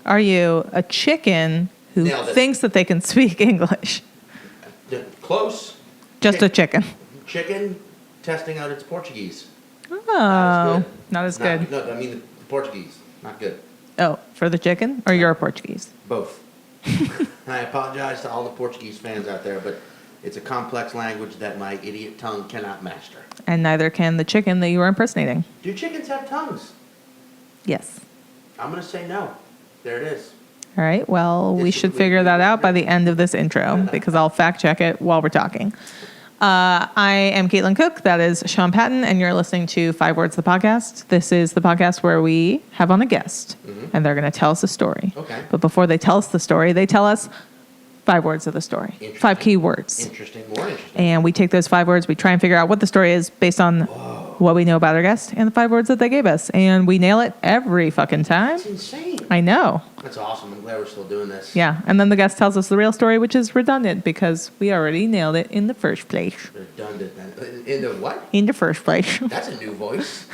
Are you a chicken who thinks that they can speak English? Close. Just a chicken. Chicken testing out its Portuguese. Oh, not as good. No, I mean the Portuguese. Not good. Oh, for the chicken or your Portuguese? Both. And I apologize to all the Portuguese fans out there, but it's a complex language that my idiot tongue cannot master. And neither can the chicken that you were impersonating. Do chickens have tongues? Yes. I'm going to say no. There it is. All right. Well, we should figure that out by the end of this intro because I'll fact check it while we're talking. I am Caitlin Cook. That is Sean Patton, and you're listening to 5 Words, the podcast. This is the podcast where we have on a guest, and they're going to tell us a story. Okay. But before they tell us the story, they tell us 5 words of the story. 5 key words. Interesting. More interesting. And we take those 5 words, we try and figure out what the story is based on what we know about our guest and the 5 words that they gave us. And we nail it every fucking time. That's insane. I know. That's awesome. I'm glad we're still doing this. Yeah. And then the guest tells us the real story, which is redundant because we already nailed it in the first place. Redundant. In the what? In the first place. That's a new voice.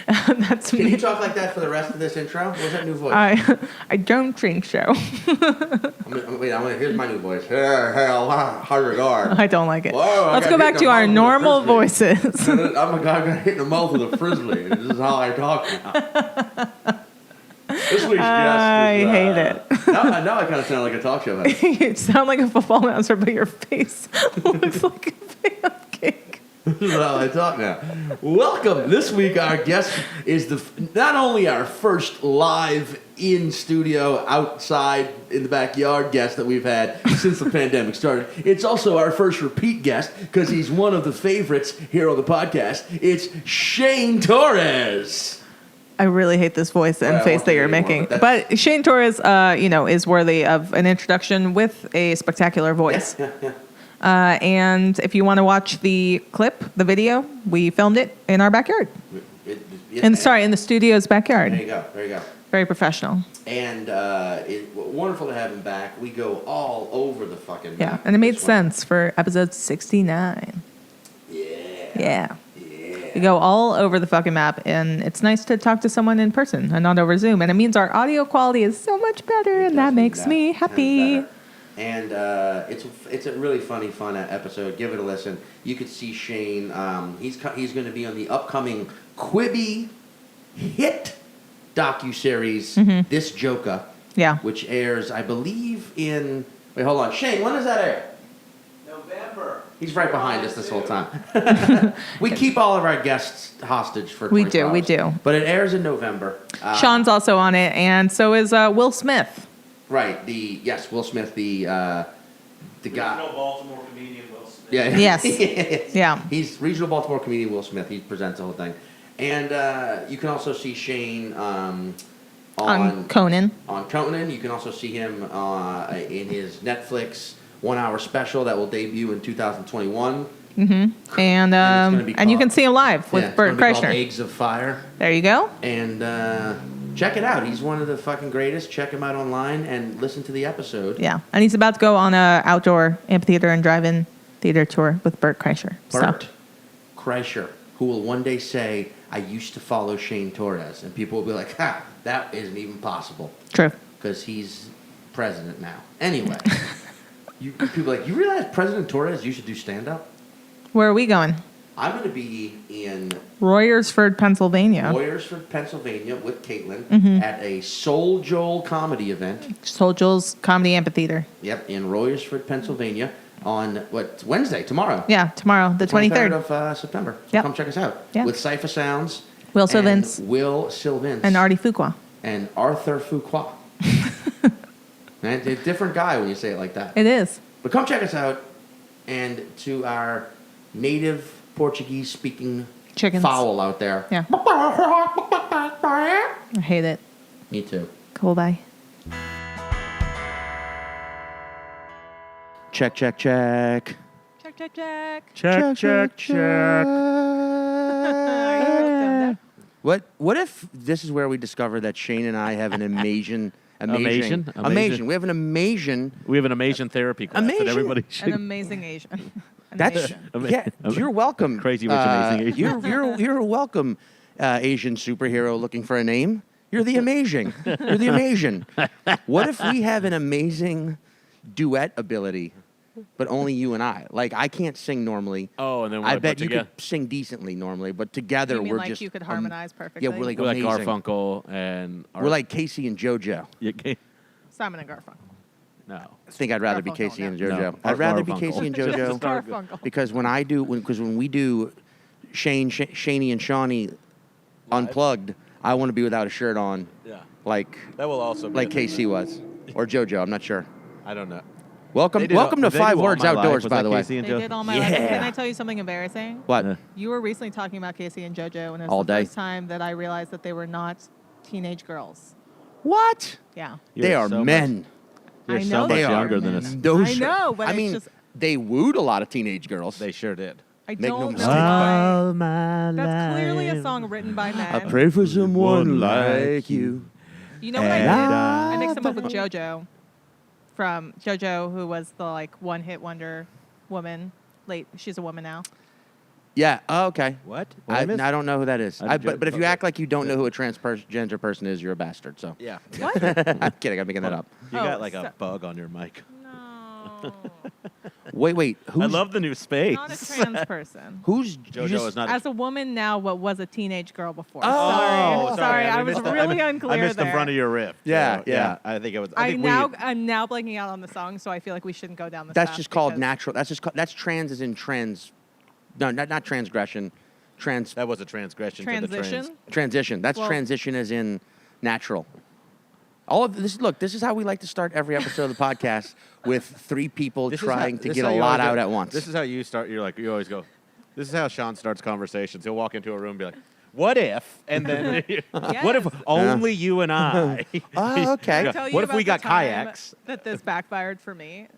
That's Can me. you talk like that for the rest of this intro? What's that new voice? I don't think so. Here's my new voice. Hard regard. I don't like it. Whoa, Let's go back to our normal voices. I'm a guy who got hit in the mouth with a frisbee. This is how I talk now. This week's guest I hate it. Now I kind of sound like a talk show host. You sound like a football announcer, but your face looks like a pancake. This is how I talk now. Welcome. This week our guest is not only our first live in studio outside in the backyard guest that we've had since the pandemic started. It's also our first repeat guest because he's one of the favorites here on the podcast. It's Shane Torres. I really hate this voice and face that you're making. But Shane Torres, is worthy of an introduction with a spectacular voice. Yeah. And if you want to watch the clip, the video, we filmed it in our backyard. In the studio's backyard. There you go. Very professional. And wonderful to have him back. We go all over the fucking map. Yeah, and it made sense for episode 69. Yeah. We go all over the fucking map, and it's nice to talk to someone in person and not over Zoom. And it means our audio quality is so much better, and that makes me happy. And it's a really fun episode. Give it a listen. You could see Shane. He's going to be on the upcoming Quibi hit docuseries, This Joka, which airs, I believe, in... Wait, hold on. Shane, when does that air? November. He's right behind us this whole time. We keep all of our guests hostage for 24 hours. We do. But it airs in November. Sean's also on it, and so is Will Smith. Right. Will Smith, the guy. Regional Baltimore comedian Will Smith. Yeah. Yes. Yeah. He's regional Baltimore comedian Will Smith. He presents the whole thing. And you can also see Shane on Conan. On Conan. You can also see him in his Netflix 1-hour special that will debut in 2021. Mm-hmm. And you can see him live with Bert Kreisher. Eggs of Fire. There you go. And check it out. He's one of the fucking greatest. Check him out online and listen to the episode. Yeah. And he's about to go on a outdoor amphitheater and drive-in theater tour with Bert Kreischer. Bert Kreischer, who will one day say, I used to follow Shane Torres. And people will be like, that isn't even possible. True. Because he's president now. Anyway. People are like, you realize President Torres used to do stand-up? Where are we going? I'm going to be in Royersford, Pennsylvania. With Caitlin at a Soul Joel comedy event. Soul Joel's Comedy Amphitheater. Yep, in Royersford, Pennsylvania on Wednesday, tomorrow. Yeah, tomorrow, the 23rd of September. So yep. Come check us out. Yep. With Cypher Sounds. Will Sylvans. And Artie Fuqua. And Arthur Fuqua. Man, it's a different guy when you say it like that. It is. But come check us out. And to our native Portuguese-speaking chickens fowl out there. Yeah. I hate it. Me too. Cool, bye. Check. Check. What if this is where we discover that Shane and I have an amazing. We have an amazing therapy class that everybody should. An amazing Asian. You're welcome. Crazy rich amazing Asian. You're welcome, Asian superhero looking for a name. You're the amazing. You're the amazing. What if we have an amazing duet ability, but only you and I? Like, I can't sing normally. Oh, and then I bet you could sing decently normally, but together You mean we're like just you could harmonize perfectly? Yeah, we're like we're like amazing. Garfunkel and We're like Casey and JoJo. Simon and Garfunkel. No. I think I'd rather be Garfunkel, Casey and no. JoJo. No, I'd rather be Garfunkel. Casey and Just JoJo Garfunkel. because when we do Shaney and Shawnee unplugged, I want to be without a shirt on, Yeah. like That will also be like Casey was or JoJo. I'm not sure. I don't know. Welcome to 5 Words Outdoors, by the way. They did all my life. Yeah. Can I tell you something embarrassing? What? Yeah. You were recently talking about Casey and JoJo, and it was All the day. first time that I realized that they were not teenage girls. What? Yeah. They are men. You're I so know much they are younger than us. men. Those I know, but I it's mean, just- they wooed a lot of teenage girls. They sure did. I Make no don't know mistake. why. my That's clearly a song written by I men. pray for someone like you. You know what I did? And I mixed them up with JoJo, from JoJo, who was the like one-hit wonder woman. She's a woman now. Yeah. Oh, okay. What? I don't know who that is. I But if you act like you don't know who a transgender person is, you're a bastard. So Yeah. What? I'm kidding. I'm making that up. You Oh, got like a so- bug on your mic. No, Wait. Who's I love the new space. not a trans person. who's JoJo is not. As a woman now, what was a teenage girl before? Oh, sorry. I was missed the- really I unclear missed there. the front of your riff. Yeah, So, yeah. I think it was. I'm now blanking out on the song, so I feel like we shouldn't go down this That's path just called because- natural. That's trans as in trans. No, not transgression. That was a transgression to the transition. trans. Transition. That's Well- transition as in natural. All of this. Look, this is how we like to start every episode of the podcast with 3 people trying to get a lot out at once. This is how you start. You always go. This is how Sean starts conversations. He'll walk into a room and be like, "What if?" And then, "What if only you and I?" Oh, okay. Can I tell you What if we about got the time kayaks? That this backfired for me.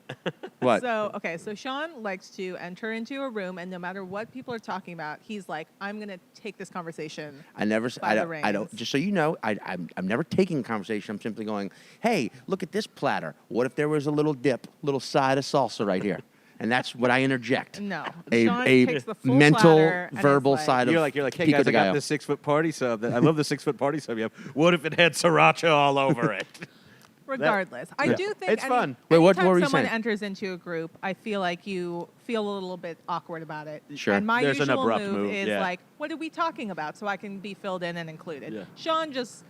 What? So Sean likes to enter into a room, and no matter what people are talking about, he's like, "I'm gonna take this conversation." I never. By the I don't. reins. Just so you know, I'm never taking a conversation. I'm simply going, "Hey, look at this platter. What if there was a little little side of salsa right here?" And that's what I interject. No, A Sean takes the full mental, platter and is verbal like- side of. You're like, "Hey pico guys, de I got gallo." this 6-foot party sub. I love the 6-foot party sub you have. What if it had sriracha all over it?" Regardless, I Yeah. do think It's fun. Wait, what anytime were you someone saying? enters into a group, I feel like you feel a little bit awkward about it. Sure. And my There's an usual abrupt move move, is yeah. like, what are we talking about? So I can be filled in and included. Yeah. Sean just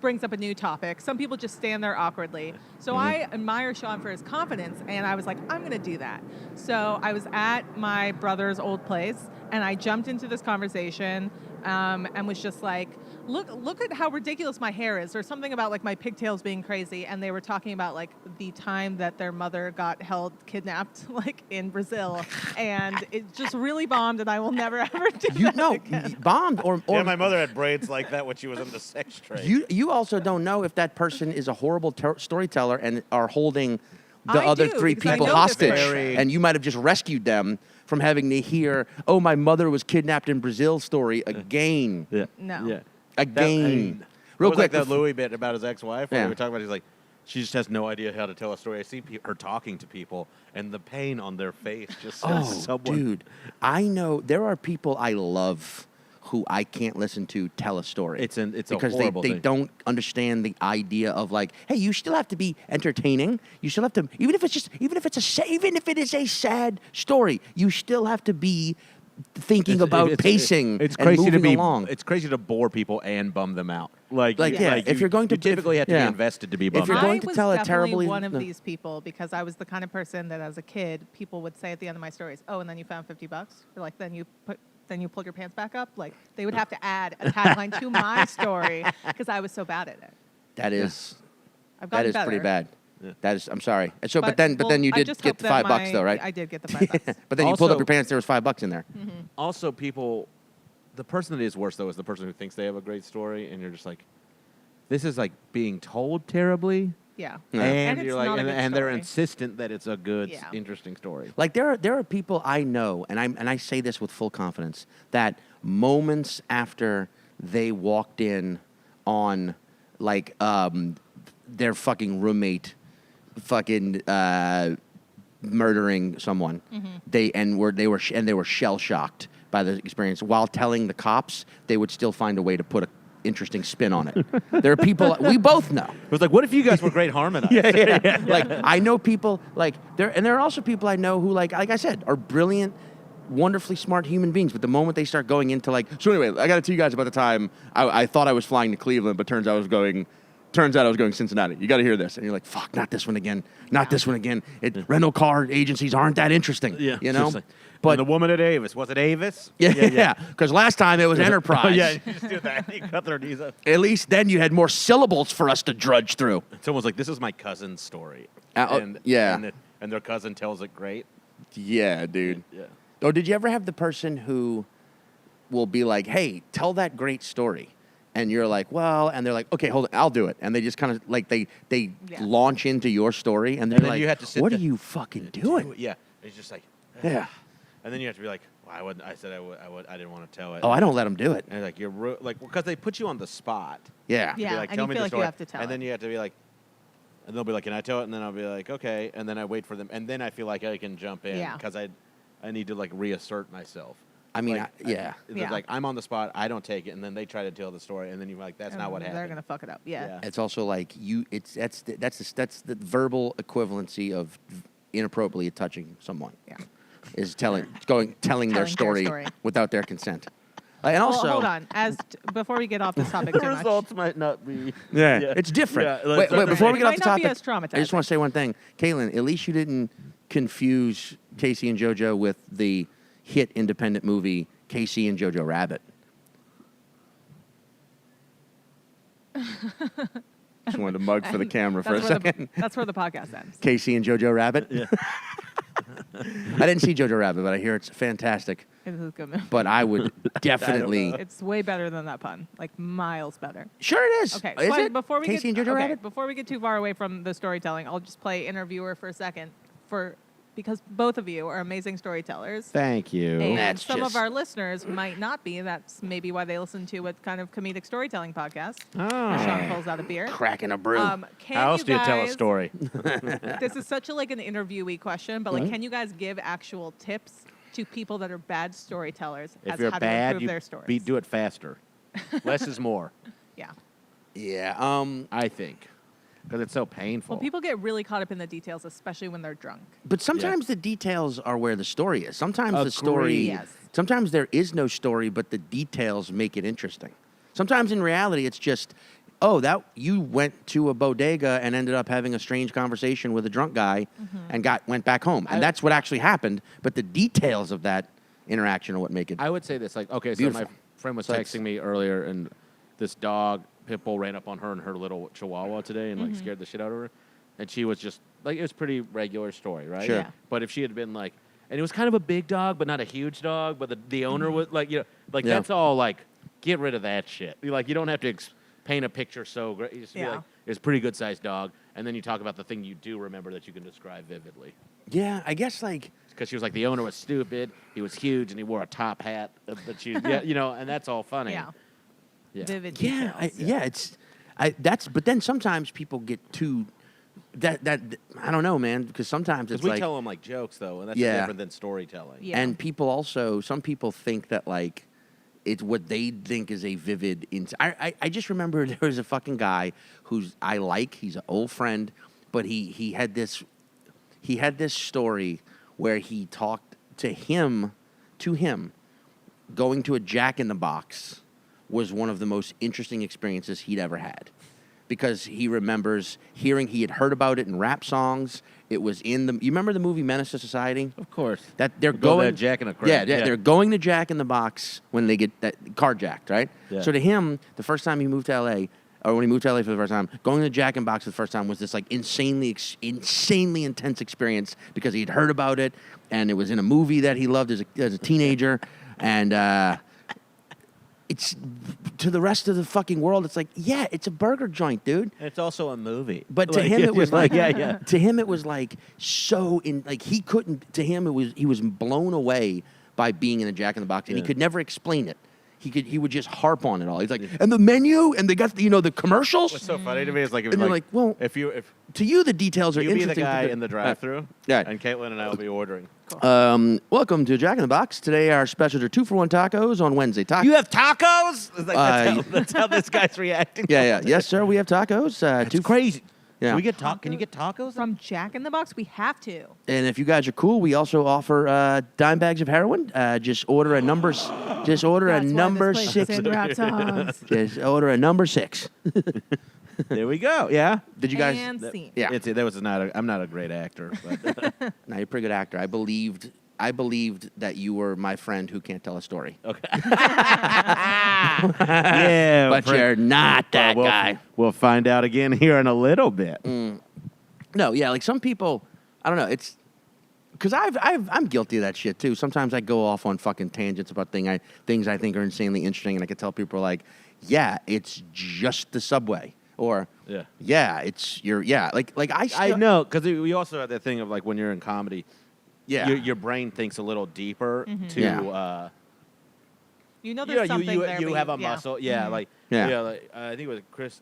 brings up a new topic. Some people just stand there awkwardly. So I admire Sean for his confidence, and I was like, I'm going to do that. So I was at my brother's old place, and I jumped into this conversation and was just like, look at how ridiculous my hair is. There's something about like my pigtails being crazy, and they were talking about like the time that their mother got kidnapped like in Brazil, and it just really bombed, and I will never ever do You that know, again. bombed or Yeah, my mother had braids like that when she was in the sex trade. you also don't know if that person is a horrible storyteller and are holding the I other do, 3 because I people know this hostage, person. and you might have just rescued them from having to hear, "Oh, my mother was kidnapped in Brazil" story again. Yeah. No. Yeah. Again. Real Real quick, quick, that Louis bit about his ex-wife. Yeah. We were talking about. He's like, she just has no idea how to tell a story. I see her talking to people, and the pain on their face just says Oh, someone. dude, I know there are people I love who I can't listen to tell a story. It's a because horrible they thing. don't understand the idea of like, hey, you still have to be entertaining. You still have to, even if it is a sad story, you still have to be thinking about pacing It's and crazy moving to be along. It's crazy to bore people and bum them out. Like if you're going to- you typically have to yeah. be invested to be If bummed you're out. going I to was tell a definitely terribly- one of no. these people because I was the kind of person that as a kid people would say at the end of my stories, "Oh, and then you found $50." Or like then you pulled your pants back up. Like they would have to add a tagline to my story because I was so bad at it. That is I've that gotten is better. pretty bad. Yeah. That is. I'm sorry. And so, but well, then you I did just get hope the that $5 though, right? I did get the $5. But then you pulled up Also- your pants. There was $5 in there. Also, the person that is worse though is the person who thinks they have a great story, and you're just like, this is like being told terribly. Yeah. Yeah. And it's you're like, not a good and they're story. insistent that it's a good, Yeah. interesting story. Like there are people I know, and I say this with full confidence, that moments after they walked in on like their fucking roommate fucking murdering someone, they were shell shocked by the experience. While telling the cops, they would still find a way to put interesting spin on it. There are people we both know. It was like, what if you guys were great harmonizers? Like I know people like there, and there are also people I know who like I said are brilliant, wonderfully smart human beings. But the moment they start going into like, so anyway, I got to tell you guys about the time I thought I was flying to Cleveland, but turns out I was going Cincinnati. You got to hear this, and you're like, fuck, not this one again, not this one again. Rental car agencies aren't that interesting, you know. Like, but and the woman at Avis, was it Avis? yeah, because last time it was Enterprise. Yeah, you just do that. You cut their knees up. At least then you had more syllables for us to drudge through. Someone's like, this is my cousin's story. And their cousin tells it great. Yeah, dude. Yeah. Oh, did you ever have the person who will be like, hey, tell that great story? And you're like, well, and they're like, okay, hold on, I'll do it. And they just kind of like, they launch into your story, and they're then like, you have to sit what there- are you fucking doing? Yeah. It's just like, Yeah. And then you have to be like, well, I wouldn't. I said I would. I didn't want to tell it. Oh, I don't let them do it. And like like because they put you on the spot. Yeah. Yeah. Be like, and tell you me feel the like story. you have to tell and then it. you have to be like, and they'll be like, can I tell it? And then I'll be like, okay. And then I wait for them, and then I feel like I can jump in Yeah. because I need to like reassert myself. I mean, Like, Yeah. Like I'm on the spot, I don't take it, and then they try to tell the story, and then you're like, that's not what happened. They're gonna fuck it up. Yeah. it's also like that's the verbal equivalency of inappropriately touching someone. Yeah. Is telling their story without their consent. And also, Well, hold on. Before we get off this topic The too much, results might not be. it's different. Yeah, wait, before we get off It the might not be topic, as traumatizing. I just want to say one thing. Caitlin, at least you didn't confuse Casey and JoJo with the hit independent movie Casey and Jojo Rabbit. Just wanted to mug for the camera for a second. That's where the podcast ends. Casey and Jojo Rabbit? Yeah. I didn't see Jojo Rabbit, but I hear it's fantastic. It is a good movie. But I would definitely... It's way better than that pun. Like miles better. Sure it is. Okay. Is but it? Before we Casey get, and Jojo okay, Rabbit? Before we get too far away from the storytelling, I'll just play interviewer for a second because both of you are amazing storytellers. Thank you. And That's some just- of our listeners might not be. That's maybe why they listen to a kind of comedic storytelling podcast. Where Sean pulls out a beer. Cracking a brew. Can How else do you tell a guys- story? This is such an interviewee question, but can you guys give actual tips to people that are bad storytellers If as you're how to bad, improve you their stories? do it faster. Less is more, Yeah. Yeah. I think, because it's so painful. Well, people get really caught up in the details, especially when they're drunk. But sometimes the details are where the story is. Sometimes the story... Agreed. Yes. Sometimes there is no story, but the details make it interesting. Sometimes in reality, it's just, that you went to a bodega and ended up having a strange conversation with a drunk guy and went back home. And that's what actually happened. But the details of that interaction are what make it... I would say this, like, okay, so Beautiful. my friend was So texting me earlier, and this dog, pit bull, ran up on her and her little chihuahua today and, like, scared the shit out of her. And she was just, like, it was a pretty regular story, right? Sure. Yeah. But if she had been, like, and it was kind of a big dog, but not a huge dog, but the owner was, like, that's all, like, get rid of that shit. Like, you don't have to paint a picture so great. You just be like, it's a pretty good-sized dog. And then you talk about the thing you do remember that you can describe vividly. Yeah, I guess, like... Because she was like, the owner was stupid, he was huge, and he wore a top hat. But she, and that's all funny. Yeah. Yeah. Vivid Yeah, details. but then sometimes people get too... That I don't know, man, because sometimes it's Because we like... tell them, like, jokes, though, and that's Yeah. different than storytelling. Yeah. And people also, some people think that, like, it's what they think is a vivid... I just remember there was a fucking guy who's I like. He's an old friend, but he had this story where he talked to him, going to a Jack in the Box was one of the most interesting experiences he'd ever had. Because he remembers he had heard about it in rap songs. It was you remember the movie Menace to Society? Of course. That they're Go to going that Jack in the Crate. Yeah, Yeah. they're going to Jack in the Box when they get that carjacked, right? Yeah. So to him, the first time he moved to LA, or when he moved to LA for the first time, going to Jack in the Box for the first time was this like insanely intense experience because he'd heard about it and it was in a movie that he loved as a teenager, and it's to the rest of the fucking world. It's like, yeah, it's a burger joint, dude. And it's also a movie. But to him, it was like, yeah. To him, it was like he couldn't. To him, he was blown away by being in a Jack in the Box, and he could never explain it. he would just harp on it all. He's like, and the menu, and they got the commercials. What's so funny to me is like, And they're like, well, if to you the details are you be interesting. the guy in the drive-through, Yeah. and Caitlin and I will be ordering. Welcome to Jack in the Box. Today our specials are 2-for-1 tacos on Wednesday. You have tacos? It's like, that's how this guy's reacting. Yeah. Yes, sir. We have tacos. It's crazy. Yeah. Can we get Can you get tacos? From Jack in the Box, we have to. And if you guys are cool, we also offer dime bags of heroin. Just order a number. Just order That's a why number this place 6. is in Rapscallion. Just order a number 6. There we go. Yeah. Did you guys? And scene. Yeah. I'm not a great actor, but No, you're a pretty good actor. I believed that you were my friend who can't tell a story. okay. Yeah, But you're not that guy. We'll find out again here in a little bit. No, yeah, like some people, I don't know. It's because I'm guilty of that shit too. Sometimes I go off on fucking tangents about things I think are insanely interesting, and I can tell people like, yeah, it's just the subway, or it's like I know, because we also have that thing of like when you're in comedy, yeah, your brain thinks a little deeper to. Yeah. There's something there. You but have a muscle, like Yeah. like I think it was Chris.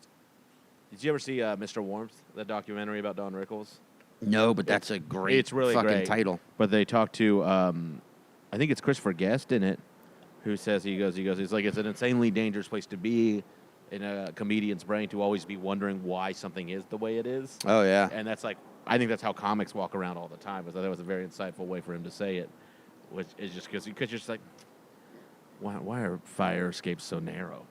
Did you ever see Mr. Warmth, that documentary about Don Rickles? No, but that's a great It's really fucking great. title. But they talk to, I think it's Christopher Guest in it, who says it's like it's an insanely dangerous place to be in a comedian's brain, to always be wondering why something is the way it is. Oh yeah, And that's like, I think that's how comics walk around all the time. I thought that was a very insightful way for him to say it, which is just because you're just like, why are fire escapes so narrow?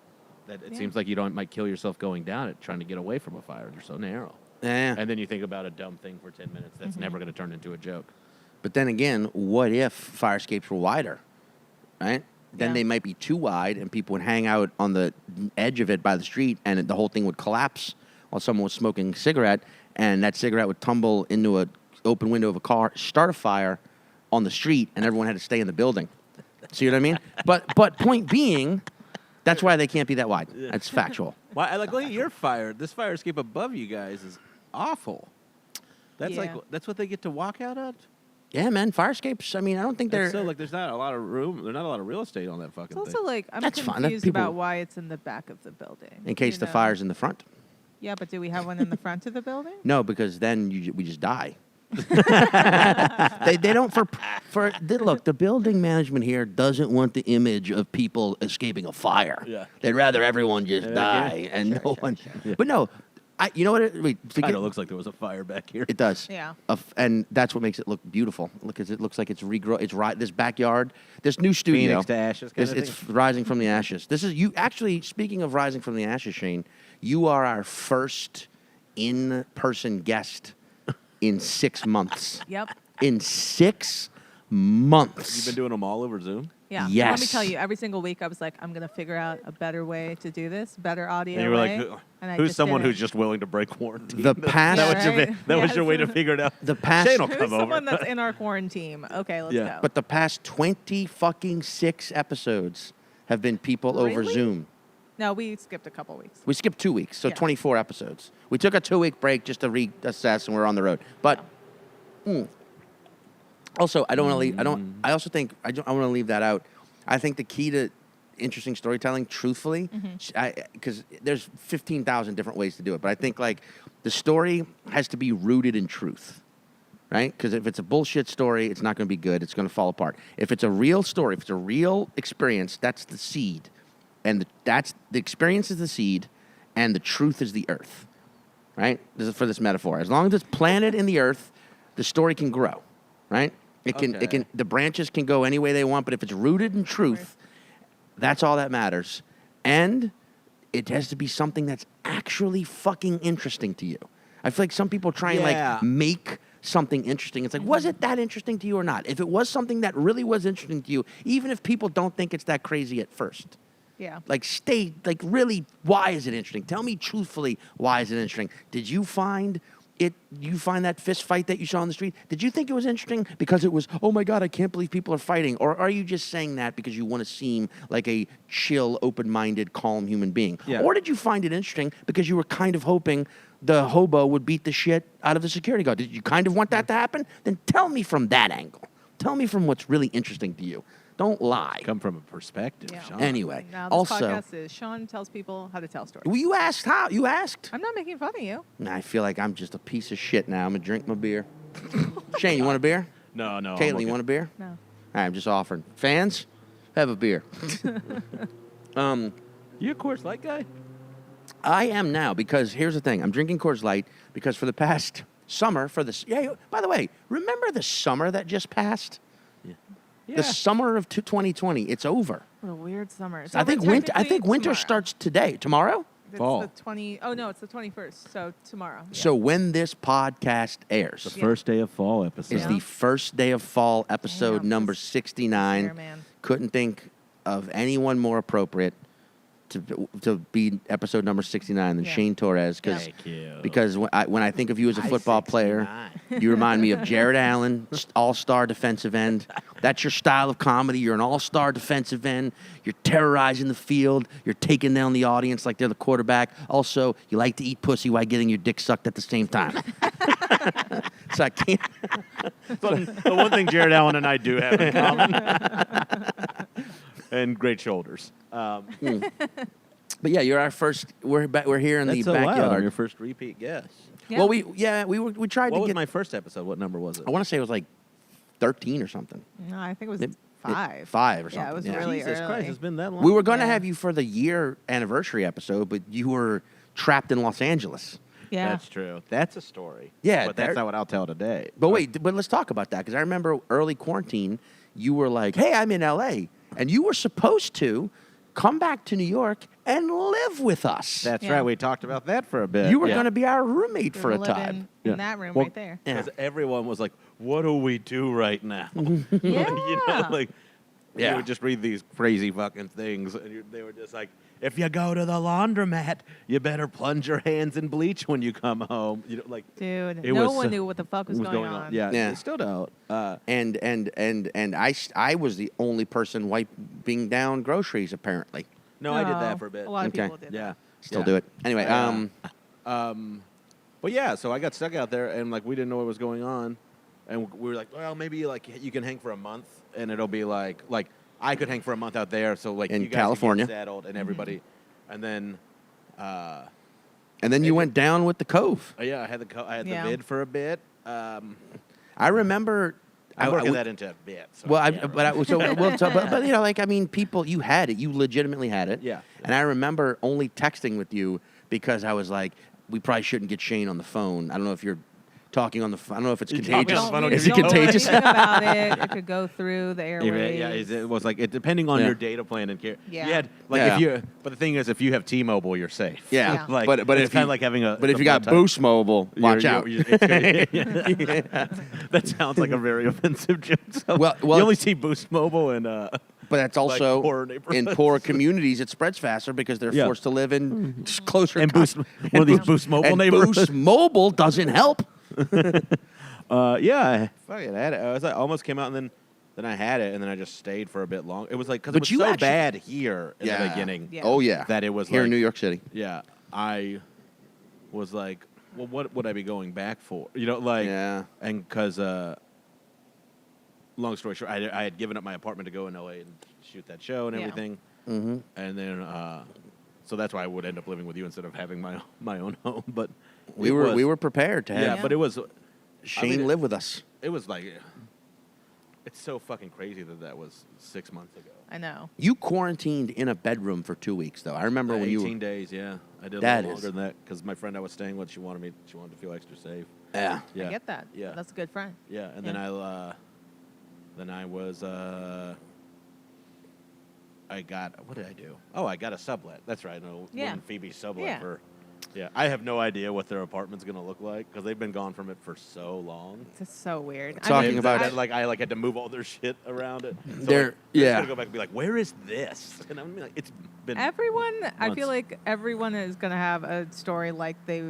That it seems like you might kill yourself going down it, trying to get away from a fire. They're so narrow. yeah. And then you think about a dumb thing for 10 minutes that's never going to turn into a joke. But then again, what if fire escapes were wider, right? Then Yeah. they might be too wide, and people would hang out on the edge of it by the street, and the whole thing would collapse while someone was smoking a cigarette, and that cigarette would tumble into an open window of a car, start a fire on the street, and everyone had to stay in the building. See what I mean? But point being, that's why they can't be that wide. That's factual. Why? Look at your fire. This fire escape above you guys is awful. That's Yeah. that's what they get to walk out of. Yeah, man, fire escapes. I mean, I don't think they're. So there's not a lot of room. There's not a lot of real estate on that fucking It's thing. also like I'm That's fine. confused People- about why it's in the back of the building. in case you the know? fire's in the front. Yeah, but do we have one in the front of the building? No, because then we just die. They don't look. The building management here doesn't want the image of people escaping a fire. Yeah. They'd rather everyone just die and no one. But no, you know what? Kind of looks like there was a fire back here. It does. Yeah. And that's what makes it look beautiful. Because it looks like it's regrow. It's this backyard, this new studio. Phoenix to ashes kind of It's rising from the ashes. This is you. Actually, speaking of rising from the ashes, Shane, you are our first in-person guest in 6 months. Yep. In 6 months. You've been doing them all over Zoom. Yeah. Let me Yes. tell you, every single week I was like, I'm going to figure out a better way to do this, better audio And you were way. like, And I who's just someone did it. who's just willing to break quarantine? The past. Yeah, That was right? that was your way to Yes. figure it out. The past. Shane will Who's come over. someone that's in our quarantine? Okay, let's Yeah. go. But the past 26 episodes have been people over Really? Zoom. No, we skipped a couple weeks. We skipped 2 weeks, so Yeah. 24 episodes. We took a 2-week break just to reassess, and we're on the road. But also, I don't want to leave. I also think I want to leave that out. I think the key to interesting storytelling, truthfully, because there's 15,000 different ways to do it, but I think like the story has to be rooted in truth, right? Because if it's a bullshit story, it's not going to be good. It's going to fall apart. If it's a real story, if it's a real experience, that's the seed, and that's the experience is the seed, and the truth is the earth, right? This is for this metaphor. As long as it's planted in the earth, the story can grow, right? The branches can go any way they want, but if it's rooted in truth, that's all that matters. And it has to be something that's actually fucking interesting to you. I feel like some people try and like make something interesting. It's like, was it that interesting to you or not? If it was something that really was interesting to you, even if people don't think it's that crazy at first, Yeah. really, why is it interesting? Tell me truthfully, why is it interesting? Did you find that fist fight that you saw on the street? Did you think it was interesting because it was, oh my God, I can't believe people are fighting? Or are you just saying that because you want to seem like a chill, open-minded, calm human being? Yeah. Or did you find it interesting because you were kind of hoping the hobo would beat the shit out of the security guard? Did you kind of want that to happen? Then tell me from that angle. Tell me from what's really interesting to you. Don't lie. Come from a perspective, Yeah. Sean. Anyway, Now, this also, podcast is Sean tells people how to tell stories. well, you asked how. You asked. I'm not making fun of you. Nah, I feel like I'm just a piece of shit now. I'm gonna drink my beer. Shane, you want a beer? No. Caitlin, you want a beer? No. All right, I'm just offering. Fans, have a beer. You a Coors Light guy? I am now because here's the thing. I'm drinking Coors Light because for the past summer, by the way, remember the summer that just passed? Yeah. The summer of 2020. It's over. What a weird summer. It's I over think winter. I think technically winter tomorrow. starts today. Tomorrow. It's fall. the 20. Oh no, it's the 21st. So tomorrow. Yeah. So when this podcast airs, The first day of fall episode. is Yeah. the first day of fall, episode Damn, number this 69. year, man. Couldn't think of anyone more appropriate to be episode number 69 than Yeah. Shane Torres Thank you. because when I think of you as a football player, you remind me of Jared Allen, all-star defensive end. That's your style of comedy. You're an all-star defensive end. You're terrorizing the field. You're taking down the audience like they're the quarterback. Also, you like to eat pussy while getting your dick sucked at the same time. So I can't. The one thing Jared Allen and I do have in common. And great shoulders. But yeah, you're our first. We're here in That's the so loud. I'm backyard. your first repeat guest. Yeah. Well, we tried What to was get. my first episode? What number was it? I want to say it was like 13 or something. No, I think it was It- 5. 5 or Yeah, it was something, yeah. really Jesus early. Christ, it's been that long. We were going to Yeah. have you for the year anniversary episode, but you were trapped in Los Angeles. Yeah. That's true. That's a story. Yeah, but that's there- not what I'll tell today. But wait, but let's talk about that because I remember early quarantine, you were like, "Hey, I'm in LA," and you were supposed to come back to New York and live with us. That's Yeah. right. We talked about that for a bit. You were Yeah. going to be our roommate We for were a living time. in Yeah. that room Well, right there. Yeah. Because everyone was like, "What do we do right now?" Yeah. Like Yeah. you would just read these crazy fucking things, and they were just like, "If you go to the laundromat, you better plunge your hands in bleach when you come home." You know, like Dude, It no was, one knew what the fuck was going on. Yeah, Yeah. they still don't. And I was the only person wiping down groceries apparently. No, I did Oh, that for a bit. A lot of Okay. people did Yeah, that. Still yeah. do it anyway. But yeah, so I got stuck out there, and like we didn't know what was going on, and we were like, well, maybe like you can hang for a month, and it'll be like I could hang for a month out there, so like In you guys California. could get settled, and everybody, and then And then you went down with the Cove. yeah, I had the Yeah. vid for a bit. I remember. I'm working we- that into a bit. So Well, I I, can't but I, so, well, so but you know, like I mean, people, you had it, you legitimately had it. Yeah. And I remember only texting with you because I was like, we probably shouldn't get Shane on the phone. I don't know if you're talking on the phone. I don't know if it's You're talking contagious. on the phone, Don't- okay, Is it don't contagious? Think about it. It could go through the Yeah, airwaves. it was like depending on Yeah. your data plan and care. Yeah. You had, like Yeah. if you, but the thing is, if you have T-Mobile, you're safe. Yeah. Yeah. Like, but it's if kind you, of like having a. but if a you got blood type. Boost Mobile, watch out. That sounds like a very offensive joke. So Well- you only see Boost Mobile and But that's also poor in neighborhoods. poor communities, it spreads faster because they're Yeah. forced to live in just closer. and Boost one of these Boost Mobile and neighborhoods. Boost Mobile doesn't help. Yeah, fucking had it. I almost came out and then I had it and then I just stayed for a bit long. It was like because But it was you so actually- bad here in the beginning. Yeah. Oh yeah. That it was here in like- New York City. Yeah, I was like, well, what would I be going back for? You know, like, Yeah. and because, long story short, I had given up my apartment to go in LA and shoot that show and Yeah. everything, Mm-hmm. and then, so that's why I would end up living with you instead of having my own home. But We it were was- prepared to have yeah, but it was Shane live with us. it was like it's so fucking crazy that was 6 months ago. I know. You quarantined in a bedroom for 2 weeks, though. I remember when 18 you were. days, yeah, I did a That little is- longer than that because my friend I was staying with, she wanted to feel extra safe. Yeah. Yeah, I get that. Yeah, That's a good friend. Yeah, and Yeah. then I was I got what did I do? Oh, I got a sublet. That's right. No, Yeah. Phoebe's sublet Yeah. for. Yeah, I have no idea what their apartment's gonna look like because they've been gone from it for so long. It's just so weird. Talking about- that, like I had to move all their shit around it. So They're- like, they're yeah. just gonna go back and be like, where is this? And I'm gonna be like, it's been everyone, I feel months. like everyone is going to have a story like they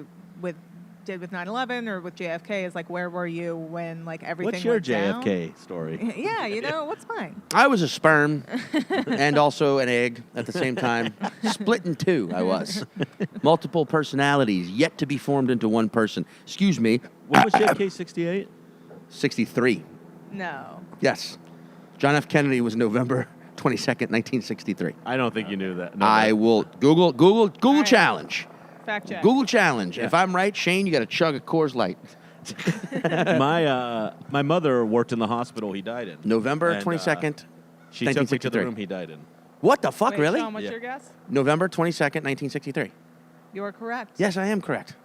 did with 9/11 or with JFK. Is like, where were you when like everything What's your went down? JFK story? Yeah, you know, what's mine? I was a sperm and also an egg at the same time. Split in two, I was. Multiple personalities, yet to be formed into one person. Excuse me, When was JFK 68? 63. No. Yes. John F. Kennedy was November 22nd, 1963. I don't think you knew that. No, I will Google right. challenge. Fact check. Google challenge. Yeah. If I'm right, Shane, you got to chug a Coors Light. my mother worked in the hospital he died in. November And, 22nd, She took me to the 1963. room he died in. What the fuck, Wait, really? Sean, what's Yeah. your guess? November 22nd, 1963. You're correct. Yes, I am correct.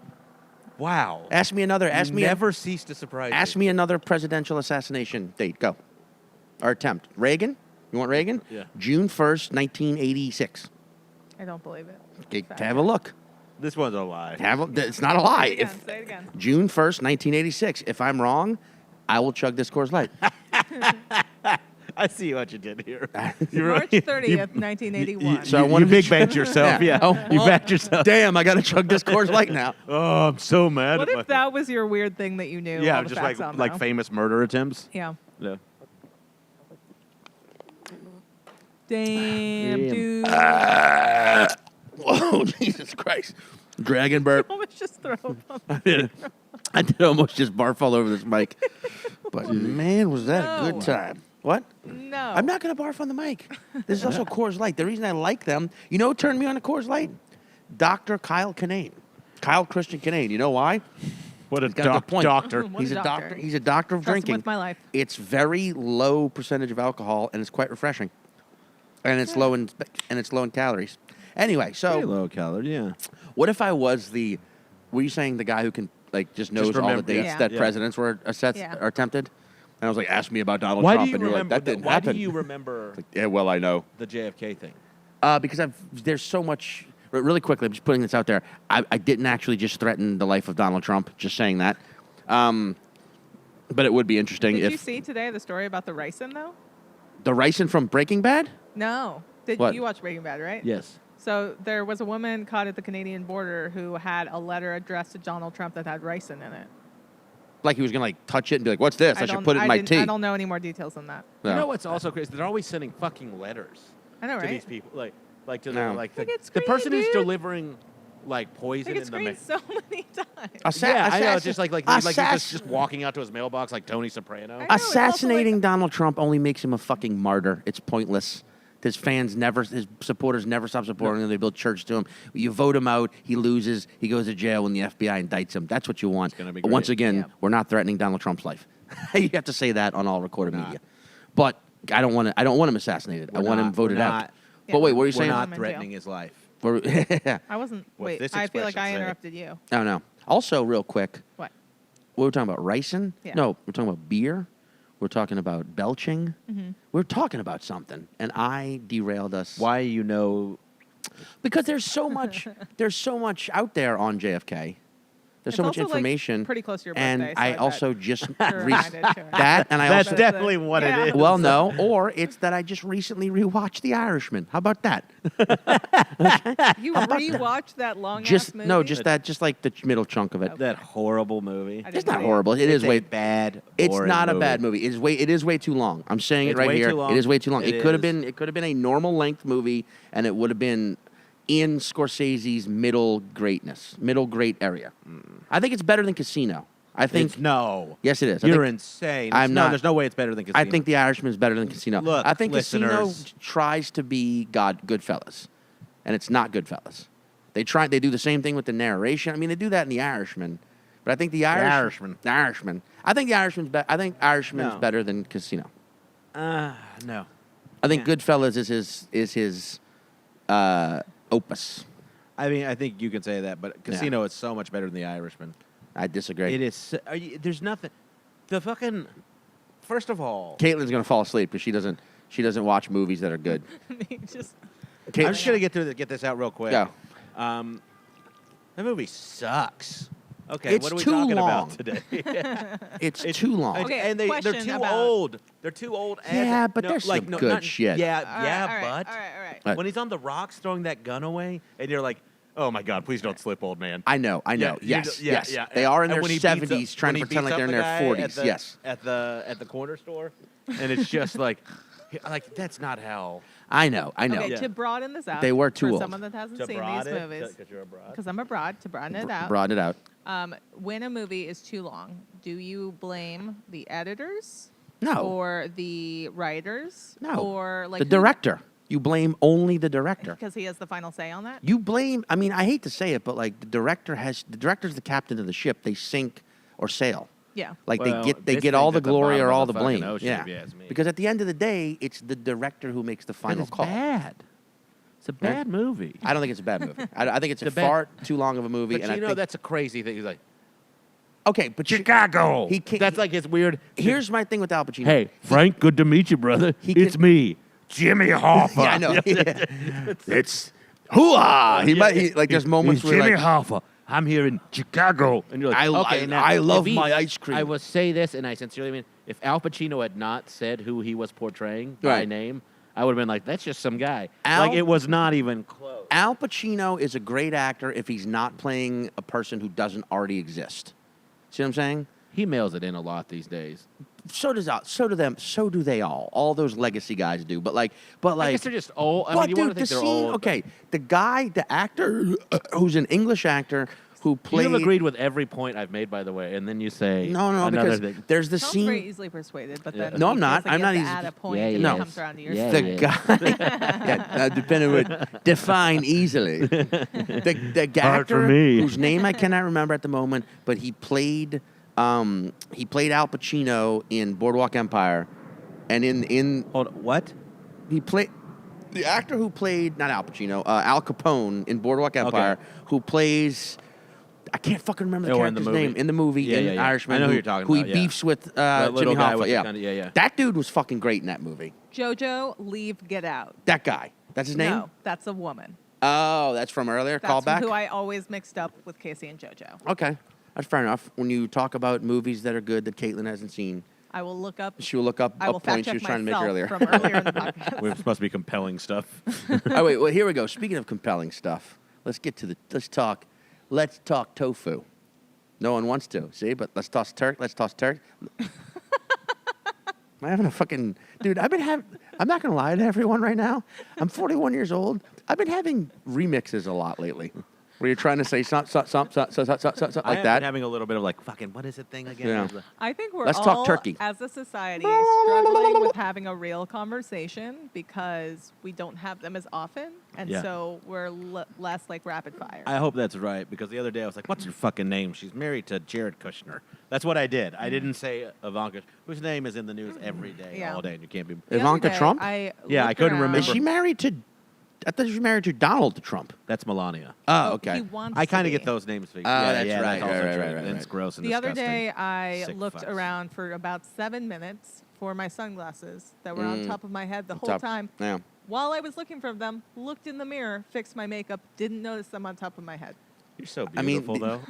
Wow. Ask me another. Ask me. Never cease to surprise Ask me another presidential assassination date. Go. Or attempt. Reagan? You want Reagan? Yeah. June 1st, 1986. I don't believe it. Okay, Fact have a look. This one's a lie. It's not a lie. Say it again. Say it again. June 1st, 1986. If I'm wrong, I will chug this Coors Light. I see what you did here. March 30th, 1981. So I you wanted to big ch- banked yourself. Yeah. Yeah. Oh, you well, backed yourself. Damn, I got to chug this Coors Light now. Oh, I'm so mad. What at if that was your weird thing that you knew? Yeah, all the just facts like on, like though? famous murder attempts. Yeah. Yeah. Damn, Damn. dude. Whoa, Jesus Christ. Dragon burp. Almost just throw up. I did almost just barf all over this mic. But man, was that a No. good time. What? No. I'm not going to barf on the mic. This is also Coors Light. The reason I like them, you know what turned me on to Coors Light? Dr. Kyle Kinane. Kyle Christian Kinane. You know why? What a He's got a good point. doctor. What He's a a doctor. doctor. He's a doctor of Trust him drinking. with my life. It's very low percentage of alcohol and it's quite refreshing. And it's low in calories. Anyway, so Pretty low calorie, yeah. what if I was were you saying the guy who can like just knows all the remember- dates Yeah. that Yeah. presidents were Yeah. are attempted? And I was like, ask me about Donald Why Trump, do you and you're remember? like, that didn't Why happen. do you remember Yeah, well, I know. the JFK thing? Because there's so much. Really quickly, I'm just putting this out there. I didn't actually just threaten the life of Donald Trump. Just saying that. But it would be interesting Did if you see today the story about the ricin, though? the ricin from Breaking Bad. No. Did What? you watch Breaking Bad, right? Yes. So there was a woman caught at the Canadian border who had a letter addressed to Donald Trump that had ricin in it. Like he was gonna like touch it and be like, "What's this? I should put it in my tea." I don't know any more details than that. No. You know what's also crazy? They're always sending fucking letters I know, to right? these people, like to No. the like They get the person screened, who's dude. delivering like I poison get in the mail. screened so many times. Yeah, I know. It's just like he's Assass- just walking out to his mailbox like Tony Soprano. I know, it's also Assassinating like- Donald Trump only makes him a fucking martyr. It's pointless. His supporters never stop supporting him. They build church to him. You vote him out, he loses, he goes to jail when the FBI indicts him. That's what you want. gonna be But once great. again, Yeah. we're not threatening Donald Trump's life. You have to say that on all recorded media. But I don't want him assassinated. I want him voted out. Yeah. But wait, what were you We're saying? not I'm in threatening jail. his life. I wasn't. What's Wait, this I feel like expression I say? interrupted you. I don't know. Also, real quick, What? what were we talking about? Ricin? Yeah. No, we're talking about beer. We're talking about belching. Mm-hmm. We're talking about something, and I derailed us. Why you know? Because there's so much. There's so much out there on JFK. There's so It's much also, like, information. pretty close to your and birthday, so I I bet also just you're reminded, sure. that, and I That's also definitely what Yeah. it is. well, no, or it's that I just recently rewatched The Irishman. How about that? You rewatched that long Just ass movie? no, just like the middle chunk of it. That horrible movie. I It's didn't not see it. horrible. It is It's a way bad. It's boring not a bad movie. It is way too long. I'm saying it It's right way here. too long. It is way too long. It It could have is. been a normal length movie, and it would have been in Scorsese's middle great area. I think it's better than Casino. I think No. yes, it is. I You're think, insane. I'm no, not- there's no way it's better than Casino. I think The Irishman is better than Casino. Look, I think Casino listeners. tries to be Goodfellas, and it's not Goodfellas. They do the same thing with the narration. I mean, they do that in The Irishman, but I think The Irishman. I think The Irishman's I think Irishman's No. better than Casino. No. I think Yeah. Goodfellas is his opus. I mean, I think you can say that, but Casino is so much better than The Irishman. I disagree. It is. There's nothing. The fucking. First of all, Caitlin's gonna fall asleep because she doesn't watch movies that are good. Just I'm just gonna get this out real quick. Go. That movie sucks. Okay, It's what are we too talking long. about today? It's too long. Okay, and they're question too about- old. They're too old. Yeah, but there's some good shit. Yeah, all right, yeah, all right, but all right. But- when he's on the rocks throwing that gun away, and you're like, "Oh my God, please don't slip, old man." I know. Yeah, Yes, yeah, yes. yeah. They are in And their when he beats up- 70s trying when to he pretend beats like they're in up their the guy 40s. Yes. at the corner store, and it's just like that's not how. I know. Okay, Yeah. to broaden this out, They were too for old. someone that hasn't To seen broad these it, movies, because you're a broad. because I'm a broad, to broaden it out. Brought it out. When a movie is too long, do you blame the editors No. Or the writers? No. Or like the director. You blame only the director. Because he has the final say on that? You blame. I mean, I hate to say it, but like the director's the captain of the ship. They sink or sail. Yeah. Like Well, they this get all thing's the at the glory bottom or of all the the fucking blame. ocean, Yeah. if you ask me. Because at the end of the day, it's the director who makes the final It's call. bad. It's a bad movie. I don't think it's a bad movie. I think it's a It's a bad- far too long of a movie. But and I you know think, that's a crazy thing. He's like, okay, but Chicago. He can't. That's like his weird. Here's my thing with Al Pacino. Hey, Frank, good to meet you, brother. He It's can- me, Jimmy Hoffa. Yeah, I know. It's hoo-ah. Like there's moments It's where Jimmy like, Hoffa. I'm here in Chicago, and you're like, I love my ice cream. I will say this, and I sincerely mean, if Al Pacino had not said who he was portraying by Right. name, I would have been like, that's just some guy. Al- Like it was not even close. Al Pacino is a great actor if he's not playing a person who doesn't already exist. See what I'm saying? He mails it in a lot these days. So do they all. All those legacy guys do. But I guess they're just old. I but mean, you want dude, to think the they're scene. old. Okay, the actor who's an English actor who You played. have agreed with every point I've made, by the way, and then you say No, another because thing. there's the Sounds scene. very easily persuaded, but then Yeah. No, he I'm not. feels like I'm he not has to easy- add a point Yeah, and yeah. it comes around to your Yeah, side. The yeah. guy, depending on define easily. The Hard for actor me. whose name I cannot remember at the moment, but he played Al Pacino in Boardwalk Empire, and in Hold on, what? he played the actor who played not Al Pacino, Al Capone in Boardwalk Empire, who plays. I can't fucking remember the Oh, in the character's name movie. in the movie Yeah, in yeah, yeah. Irishman. I know who you're talking who about, he yeah. beefs with The little Jimmy guy Hoffa. with the Yeah. kinda- yeah. That dude was fucking great in that movie. Jojo, leave, get out. That guy. That's his name. No, that's a woman. Oh, that's from earlier. That's Callback. who I always mixed up with Casey and Jojo. Okay, that's fair enough. When you talk about movies that are good that Caitlin hasn't seen, I will look up. she'll look up I a will fact point she check was trying to make myself earlier. from earlier in the podcast. We're supposed to be compelling stuff. Oh wait, well here we go. Speaking of compelling stuff, let's talk tofu. No one wants to, see, but let's toss turk. Am I having a fucking dude? I'm not gonna lie to everyone right now. I'm 41 years old. I've been having remixes a lot lately, where you're trying to say something I like have that. been having a little bit of like, fucking, what is it thing again? Yeah. I think we're Let's all, talk turkey. as a society, struggling with having a real conversation because we don't have them as often, and Yeah. so we're less like rapid fire. I hope that's right, because the other day I was like, what's her fucking name? She's married to Jared Kushner. That's what I did. I didn't say Ivanka, whose name is in the news every day, Yeah. all day, and you can't be... The other Ivanka day, Trump? I Yeah, I looked couldn't around. remember. Is she married to? I thought she was married to Donald Trump. That's Melania. Oh, He okay. wants I to kind of be. get those names figured. Oh, that's yeah, right, also right, true. right, right, It's right. gross and The other disgusting. day, I Sick looked fucks. around for about 7 minutes for my sunglasses that were on top of my head the whole Top- time. Yeah. While I was looking for them, looked in the mirror, fixed my makeup, didn't notice them on top of my head. You're so I mean, beautiful, though.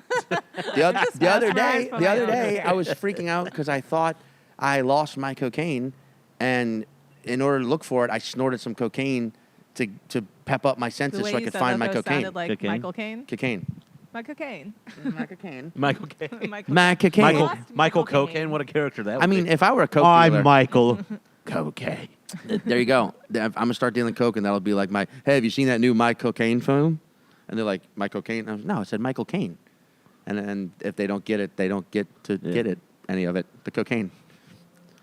The other day, mesmerized by my own I was freaking out because I thought I lost my cocaine, and in order to look for it, I snorted some cocaine to pep up my The senses way so I you could said find that, my though, cocaine. sounded like Cocaine? Michael Caine. Cocaine. My cocaine. My cocaine. Michael Caine. My cocaine. Michael, Lost Michael Michael Cocaine, Caine. what a character that would I mean, be. if I were a coke I'm dealer, Michael Cocaine. there you go. I'm gonna start dealing coke, and that'll be like my. Hey, have you seen that new My Cocaine film? And they're like, My Cocaine. I was, no, I said Michael Caine. And if they don't get it, they don't get to get it. Any of it. The cocaine.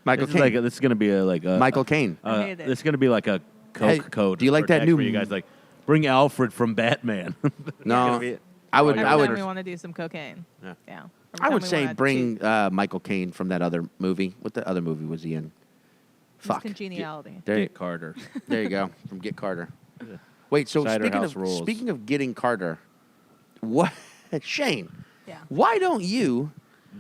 Michael This is, Caine. this is going to be a Michael Caine. I hate it. This is going to be like a Coke Hey, code. do you like or that text new- For you guys, like, bring Alfred from Batman. No, be- I would. Every I would. time we want to do some cocaine. Yeah. Yeah. Every I time would we say wanna bring cheat. Michael Caine from that other movie. What the other movie was he in? Fuck. Congeniality. There, Get Carter. there you go. From Get Carter. Wait. So Cider speaking House of rules. speaking of getting Carter, what Shane? Yeah. Why don't you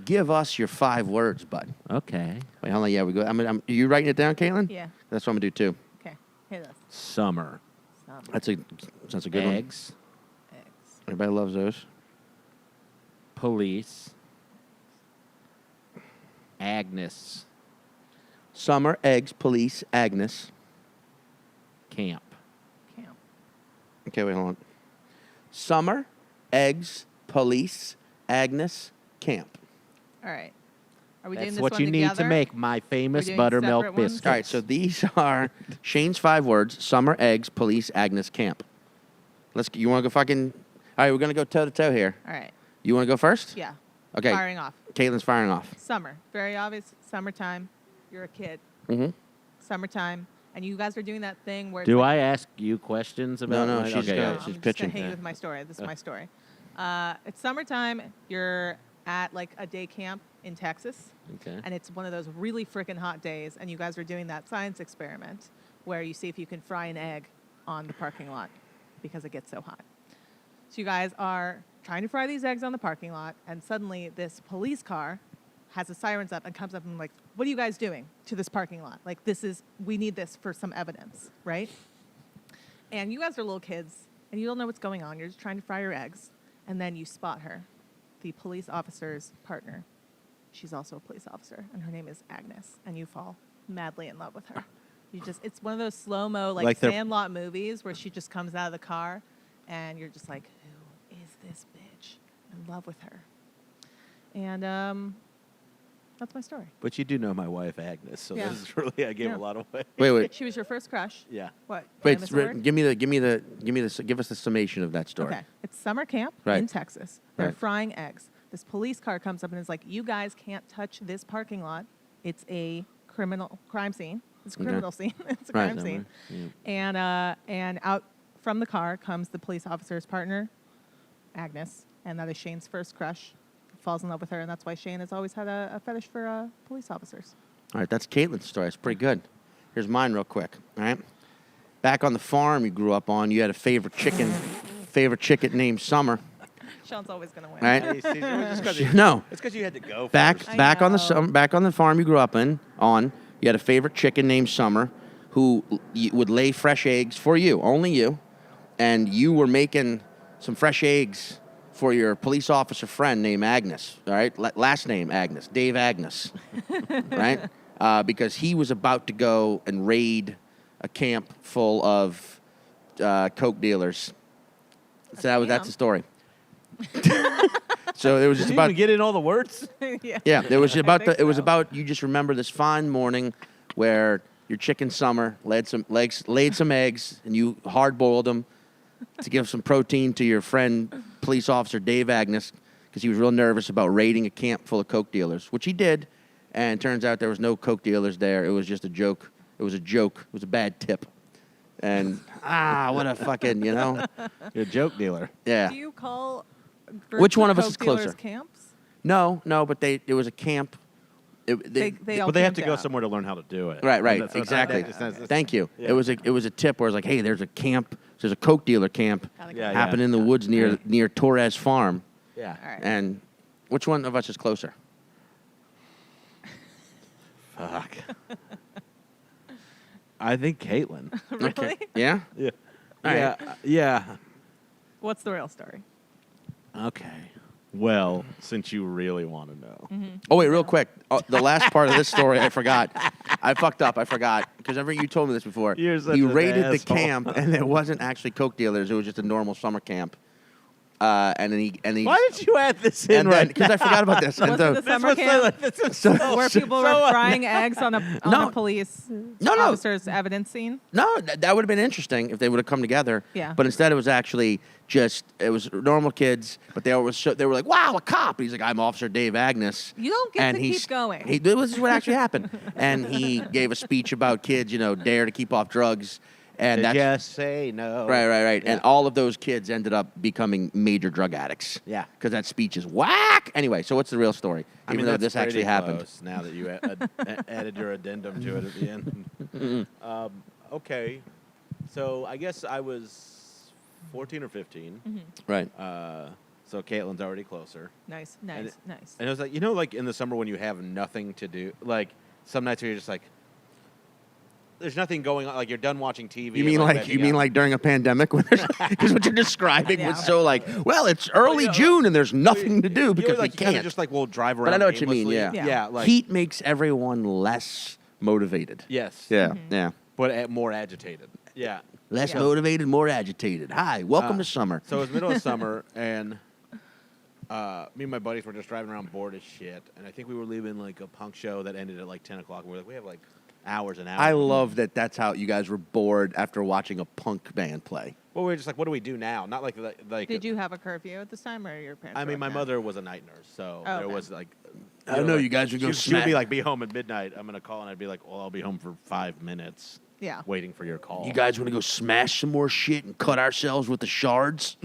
give us your 5 words, bud? Okay. Wait, hold on. Yeah, we go. Are you writing it down, Caitlin? Yeah. That's what I'm gonna do too. Okay. Hit us. Summer. That's a good one. Eggs. Eggs. Everybody loves those. Police. Agnes. Summer, eggs, police, Agnes. Camp. Camp. Okay, wait, hold on. Summer, eggs, police, Agnes, camp. All right. Are we doing That's this what one you need to together? make my famous doing buttermilk separate ones? biscuits. All right, so these are Shane's 5 words: summer, eggs, police, Agnes, camp. You want to go fucking? All right, we're gonna go toe to toe here. All right. You want to go first? Yeah. Okay. Firing off. Caitlin's firing off. Summer. Very obvious. Summertime. You're a kid. Mhm. Summertime. And you guys are doing that thing where... Do I ask you questions about? No, my- she's okay, gonna- yeah. I'm she's just pitching. gonna hit you with my story. This is my story. It's summertime. You're at like a day camp in Texas, Okay. and it's one of those really freaking hot days. And you guys are doing that science experiment where you see if you can fry an egg on the parking lot because it gets so hot. So you guys are trying to fry these eggs on the parking lot, and suddenly this police car has the sirens up and comes up and like, what are you guys doing to this parking lot? Like, we need this for some evidence, right? And you guys are little kids, and you don't know what's going on. You're just trying to fry your eggs, and then you spot her, the police officer's partner. She's also a police officer, and her name is Agnes, and you fall madly in love with her. It's one of those slow-mo, Like they're- Sandlot movies where she just comes out of the car, and you're just like, who is this bitch? I'm in love with her. And that's my story. But you do know my wife, Agnes, so Yeah. this is really, I gave Yeah. a lot away. Wait. She was your first crush. Yeah. What? Wait, Did I miss a word? give us the summation of that story. Okay. It's summer camp Right. in Texas. They're Right. frying eggs. This police car comes up and is like, you guys can't touch this parking lot. It's a crime scene. It's a Okay. criminal scene. It's a Right. crime scene. And out from the car comes the police officer's partner, Agnes, and that is Shane's first crush. Falls in love with her, and that's why Shane has always had a fetish for police officers. All right, that's Caitlin's story. It's pretty good. Here's mine real quick. All right. Back on the farm you grew up on, you had a favorite chicken named Summer. Sean's always going to win. All right. It's just 'cause you- No. It's because you had to go Back first. I back on know. back on the farm you grew up on, you had a favorite chicken named Summer who would lay fresh eggs for you, only you, and you were making some fresh eggs for your police officer friend named Agnes, all right? Last name Agnes, Dave Agnes, right? Because he was about to go and raid a camp full of coke dealers. So that's the story. So it was just Did you about even get in all the words? Yeah. yeah, it was about think it was so. about you just remember this fine morning where your chicken Summer laid some eggs and you hard boiled them to give some protein to your friend police officer Dave Agnes because he was real nervous about raiding a camp full of coke dealers, which he did, and it turns out there was no coke dealers there. It was just a joke. It was a joke. It was a bad tip. And what a fucking, You're a joke dealer. yeah. Do you call Which one of us coke is closer? dealers camps? No, but it was a camp. They all But they have camped to go out. somewhere to learn how to do it. Right, That's- exactly. that's- Thank you. Yeah. It was a tip where it's like, hey, there's a camp, there's a coke dealer camp Gotta go. Yeah, happening in the woods near Torres Farm, Yeah. All right. and which one of us is closer? Fuck. I think Caitlin. Really? Yeah. Yeah. All right. Yeah. What's the real story? Okay. Well, since you really want to know. Oh wait, real quick. The last part of this story I forgot. I fucked up. I forgot because you told me this before. You're such He an raided the asshole. camp, and it wasn't actually coke dealers. It was just a normal summer camp. And then he. Why did you add this in And right because I forgot about this. And Was so- it the summer camp where people were frying eggs on No. a police No. officer's evidence scene? No, that would have been interesting if they would have come together. Yeah. But instead, it was actually it was normal kids, but they were like, "Wow, a cop!" He's like, "I'm Officer Dave Agnes." You don't get and to keep going. This is what actually happened, and he gave a speech about kids, dare to keep off drugs, and that's Just say no. right. Yeah. And all of those kids ended up becoming major drug addicts. Yeah. Because that speech is whack. Anyway, so what's the real story? I Even mean, though that's this actually pretty happened. close now that you added your addendum to it at the end. Okay. So I guess I was 14 or 15. Right. So Caitlin's already closer. Nice. And it was like, like in the summer when you have nothing to do, like some nights where you're just like, there's nothing going on. Like you're done watching TV. You mean like during a pandemic? Because what you're describing Yeah. was so like, well, it's early June and there's nothing to do because we you kinda can't. just like will drive around. But I know what you mean. aimlessly. Yeah. Yeah. Like Heat makes everyone less motivated. Yes. Yeah. Yeah. But more agitated. Yeah. Less Yeah. motivated, more agitated. Hi, welcome to summer. So it was middle of summer, and me and my buddies were just driving around bored as shit. And I think we were leaving like a punk show that ended at like 10 o'clock. We were like, we have like hours and hours. I love that. That's how you guys were bored after watching a punk band play. Well, we were just like, what do we do now? Not like. Did you have a curfew at this time, or your parents? I were mean, my working out? mother was a night nurse, so Oh, there okay. was like. I know you guys would go She would be smash. like, be home at midnight. I'm gonna call, and I'd be like, well, I'll be home for 5 minutes. Yeah. Waiting for your call. You guys want to go smash some more shit and cut ourselves with the shards?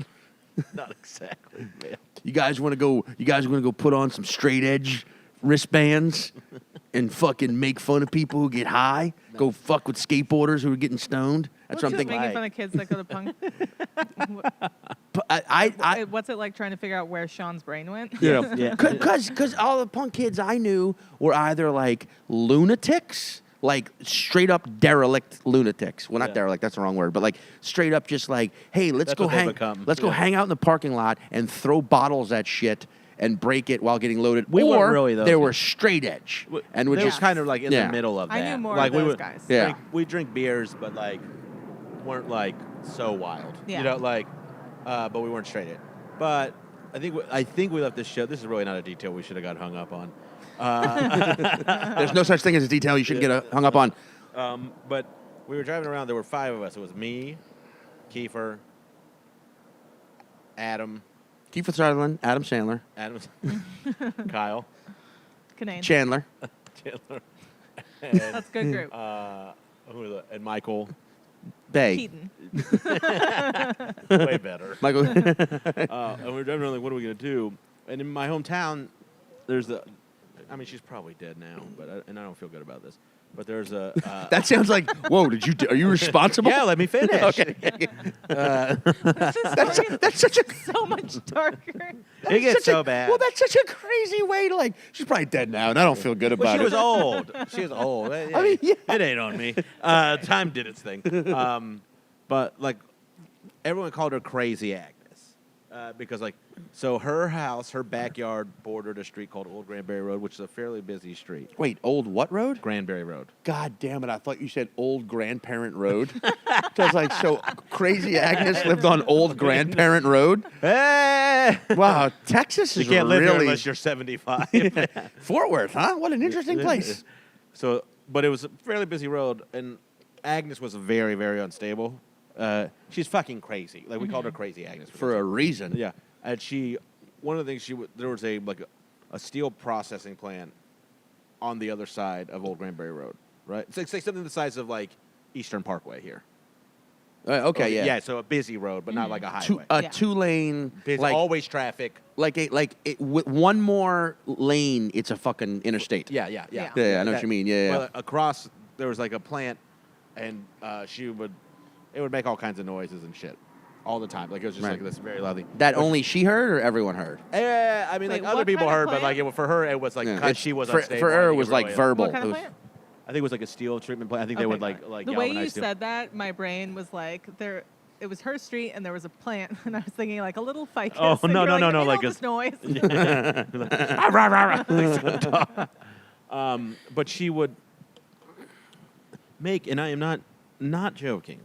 Not exactly, man. You guys want to go? You guys want to go put on some straight edge wristbands and fucking make fun of people who get high? Go fuck with skateboarders who are getting stoned? That's what I'm thinking. Making fun of kids that go to punk. What's it like trying to figure out where Sean's brain went? Yeah. Because all the punk kids I knew were either like lunatics, like straight up derelict lunatics. Well, not Yeah. derelict, that's the wrong word, but like straight up just like, hey, let's That's go what they hang, become. let's go Yeah. hang out in the parking lot and throw bottles at shit and break it while getting loaded. We or weren't really those they were guys. straight edge and would They just were kind of like in Yeah. the middle of that. I knew more like of we those would, guys. Yeah. we drink beers, but like weren't like so wild. Yeah. You know, like, but we weren't straight edge. But I think we left this show. This is really not a detail we should have got hung up on. There's no such thing as a detail you shouldn't get hung up on. But we were driving around. There were 5 of us. It was me, Kiefer, Adam, Kiefer Sutherland, Adam Sandler, Kyle, Conan. Chandler. Chandler, That's a good group. and Michael. Bay. Keaton. Way better. Michael. And we were driving around like, what are we going to do? And in my hometown, there's I mean, she's probably dead now, and I don't feel good about this. But there's a... That sounds like, whoa, are you responsible? yeah, let me finish. Okay. That's such a So much darker. It gets such so a, bad. Well, that's such a crazy way to like. She's probably dead now, and I don't feel good Well, about she was it. old. She was old. I mean, yeah. It ain't on me. Time did its thing. But like, everyone called her Crazy Agnes because like, so her house, her backyard bordered a street called Old Granbury Road, which is a fairly busy street. Wait, old what road? Granbury Road. God damn it! I thought you said old grandparent road. So I was like, so Crazy Agnes lived on old grandparent road. Hey! Wow, Texas You is can't live here really unless you're 75. Fort Worth, huh? What an interesting place. So, but it was a fairly busy road, and Agnes was very, very unstable. She's fucking crazy. Like we called her Crazy Agnes For a reason. yeah. And one of the things there was a steel processing plant on the other side of Old Granbury Road, right? It's like something the size of like Eastern Parkway here. Okay, yeah. Yeah, so a busy road, but not like a highway. Yeah. 2-lane, Busy, like always traffic. with one more lane, it's a fucking interstate. Yeah. Yeah. Yeah, I know what you mean. Yeah, yeah. Well, across there was like a plant, and it would make all kinds of noises and shit all the time. Like it was just Right. like this very loudly. That only she heard or everyone heard? I mean, Wait, like other what people kind of heard, but plant? like for her, it was like Yeah, because it's- she was for unstable. her, I it think was really like is. verbal. What kind It of was- plant? I think it was like a steel treatment plant. I think they would Okay. like The way you galvanize steel. said that, my brain was like there. It was her street, and there was a plant, and I was thinking like a little ficus. Oh, and no, you're no, like, no, "I made like all a- this noise. But she would make, and I am not joking,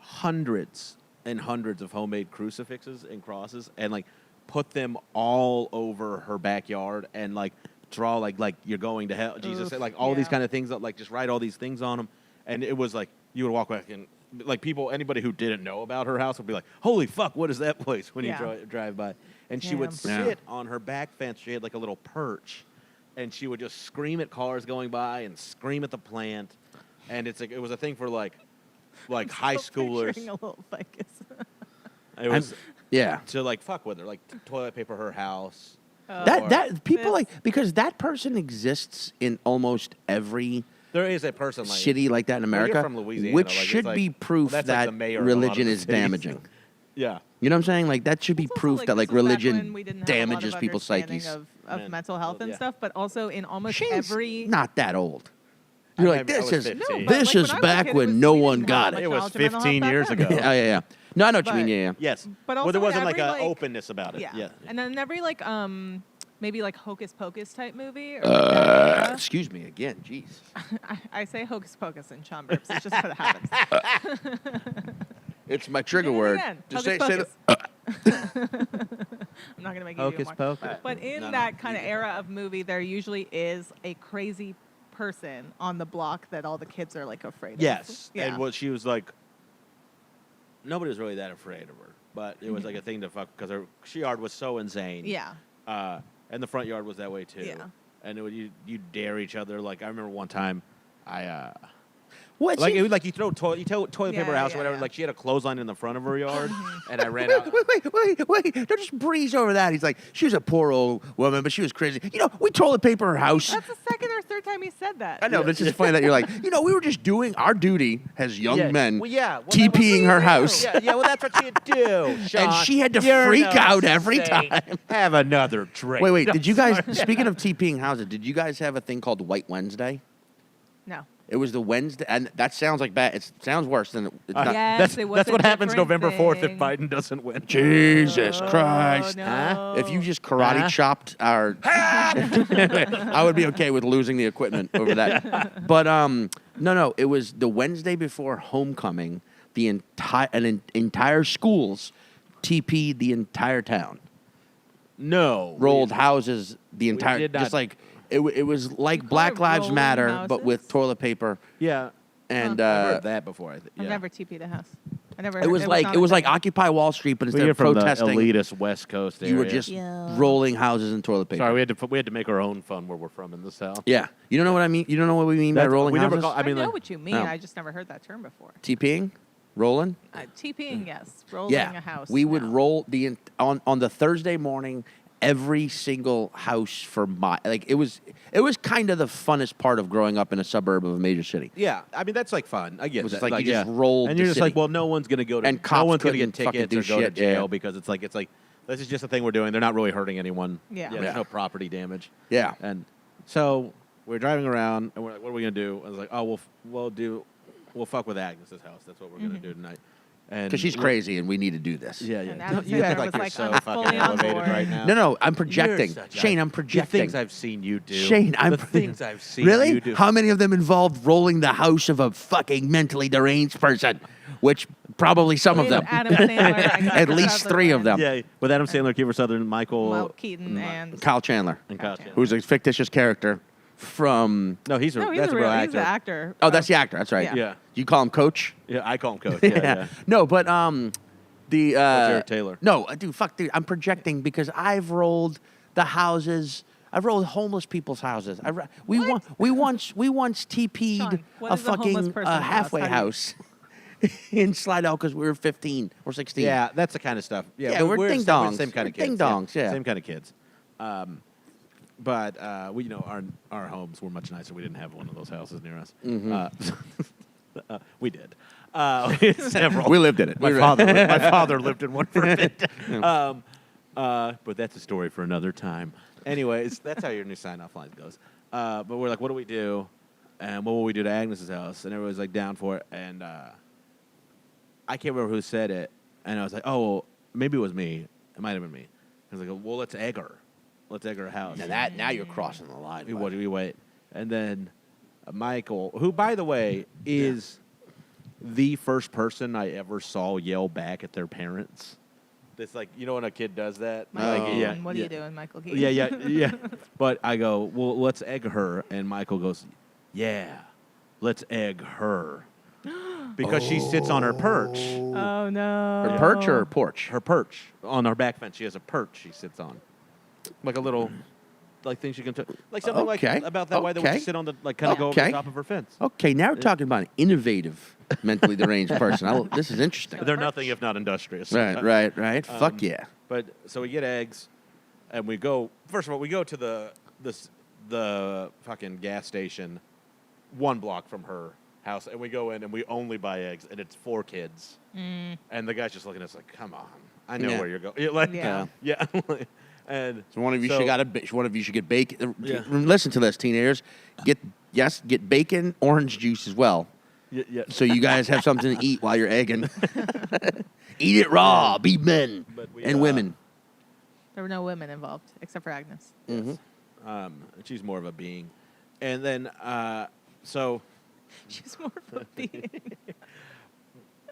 hundreds and hundreds of homemade crucifixes and crosses, and like put them all over her backyard, and like draw like you're going to hell, Jesus, Oof, like all these yeah. kind of things, like just write all these things on them, and it was like you would walk back and. Like anybody who didn't know about her house would be like, "Holy fuck, what is that place?" When Yeah. you drive by, and she would Damn. Yeah. sit on her back fence. She had like a little perch, and she would just scream at cars going by and scream at the plant, and it was a thing for like high Still schoolers. picturing a little ficus. It was Yeah. to like fuck with her, like toilet paper her house. That people This- like because that person exists in almost every There is a person like city like that in Well, you're America, from Louisiana, which like, it's should like- be proof that's like that the mayor of a lot of religion the is cities. damaging. Yeah. You know what I'm saying? Like that should be It's also, proof that this like was back religion when we didn't have a lot of damages people's understanding psyches. of Man, mental health and yeah. stuff, but also in almost Shane's every. not that old. You're I like was this is 15. No, but, this like, is when I was a back kid, it when was- no we one didn't got have it. much It was knowledge of mental 15 health years back ago. then. Yeah. No, I know what you But- mean. Yeah. Yes. But well, there also in wasn't like every, an like- openness about it. Yeah. And then every maybe like Hocus Pocus type movie. Or Excuse me again. Jeez. I say Hocus Pocus and Sean burps. It's just what happens. It's my trigger Did it word. again. Just Hocus say the. I'm not gonna make you do it more. Pocus. But in No, that kind of era of movie, there usually is a crazy person on the block that all the kids are like afraid of. Yes. Yeah. And what she was like, nobody was really that afraid of her, but it was like a thing to fuck because her yard was so insane. Yeah. and the front yard was that way too. Yeah. And you dare each other. Like I remember one time, What? like it was like you throw toilet paper Yeah, at her house or yeah, whatever. yeah. Like she had a clothesline in the front of her yard, and I ran out. Wait! Don't just breeze over that. He's like, she was a poor old woman, but she was crazy. We toilet paper her house. That's the second or third time he said that. I know, but it's just funny that you're like, we were just doing our duty as young men, Well, yeah. Well, TPing her house. Yeah, well, that's what you do, Sean. And she had to You're freak no out every saint. time. Have another drink. Wait, did you guys, speaking of TPing houses, did you guys have a thing called White Wednesday? No. It was the Wednesday, and that sounds like bad. It sounds worse than it's not. Yes, it was That's a what happens different November 4th if thing. Biden doesn't win. Jesus Christ. No. If you just karate chopped our, I would be okay with losing the equipment over that. But no, it was the Wednesday before homecoming. The entire schools TP'd the entire town. No. Rolled houses the entire, did not. just like it was like call Black it Lives rolling Matter, but with houses? toilet paper. Yeah. And I've heard that before. I think. I've Yeah. never TP'd a house. I never. it was not like a thing. Occupy Wall Street, but We instead get of from protesting, the elitist West Coast area. you were just Yeah. rolling houses in toilet paper. Sorry, we had to make our own fun where we're from in the South. Yeah, you don't know what I mean. You don't know what we mean by That's- rolling we never houses. call- I, I mean, know like- what you mean. No. I just never heard that term before. TPing, rolling. TPing, yes. Rolling Yeah, a house. we would no. roll on the Thursday morning. Every single house for it was kind of the funnest part of growing up in a suburb of a major city. Yeah, I mean that's like fun. I get It was that. just like you just rolled and the you're just city. like, well, no one's gonna go to And no cops one's gonna couldn't get fucking tickets do or go shit, to jail yeah. because it's like this is just a thing we're doing. They're not really hurting anyone. Yeah. There's Yeah. no property damage. Yeah. And so we're driving around and we're like, what are we gonna do? I was like, oh, we'll fuck with Agnes's house. That's what we're gonna do tonight. And Because she's we're- crazy and we need to do this. Yeah, And yeah. Adam You act Sandler like was you're like, so I'm fucking fully on elevated board. right now. No, I'm projecting. You're such a- Shane, I'm projecting. The things I've seen you do. Shane, the things I've seen Really? you do. How many of them involved rolling the house of a fucking mentally deranged person? Which probably some of With them. Adam Sandler and At Kiefer least 3 of them. Yeah, with Adam Sandler, Kiefer Sutherland, Michael Mel Keaton and Kyle Chandler, and Kyle Kyle Chandler. who's a fictitious character from. No, he's a no, he's that's a a real real. actor. He's the actor. Oh, that's the actor. That's right. Yeah. Yeah, You call him Coach? yeah. I call him Coach. Yeah. No, but the Jared Taylor. No, dude. I'm projecting because I've rolled the houses. I've rolled homeless people's houses. We once TP'd Sean, what a is a homeless fucking person's house? halfway How do you- house in Slidell because we were 15 or 16. Yeah, that's the kind of stuff. Yeah, Yeah, we're ding same- dongs. Same kind of We're kids. ding dongs, yeah. Same kind of kids. But we, our homes were much nicer. We didn't have one of those houses near us. We did. Several. We lived in it. My father lived in one for a bit. But that's a story for another time. Anyways, that's how your new sign-off line goes. But we're like, what do we do? And what will we do to Agnes's house? And everybody's like down for it. And I can't remember who said it. And I was like, oh, well, maybe it was me. It might have been me. I was like, well, let's egg her. Let's egg her house. Now you're crossing the line. What do we wait? And then Michael, who, by the way, is the first person I ever saw yell back at their parents. It's like, when a kid does that? Michael Like, Keaton. yeah, What are yeah. you doing, Michael Keaton? Yeah. But I go, well, let's egg her. And Michael goes, yeah, let's egg her. Because she sits on her perch. Oh no. Her perch or her porch? Her perch. On her back fence, she has a perch she sits on. Like a little, thing she can, like something Okay. like about that way that we Okay. just sit on the, kind of go over Okay. the top of her fence. Okay, now we're talking about an innovative, mentally deranged person. This is interesting. They're nothing if not industrious. Right. Fuck yeah. But so we get eggs, and we go. First of all, we go to the fucking gas station, 1 block from her house, and we go in and we only buy eggs, and it's 4 kids, and the guy's just looking at us like, "Come on, I know Yeah. where you're going." Like, Yeah. yeah. And So one of you should get bacon. Yeah. Listen to this, teenagers. Get bacon, orange juice as well. yeah. So you guys have something to eat while you're egging. Eat it raw. Be men But we, and women. There were no women involved except for Agnes. She's more of a being, and then so She's more of a being.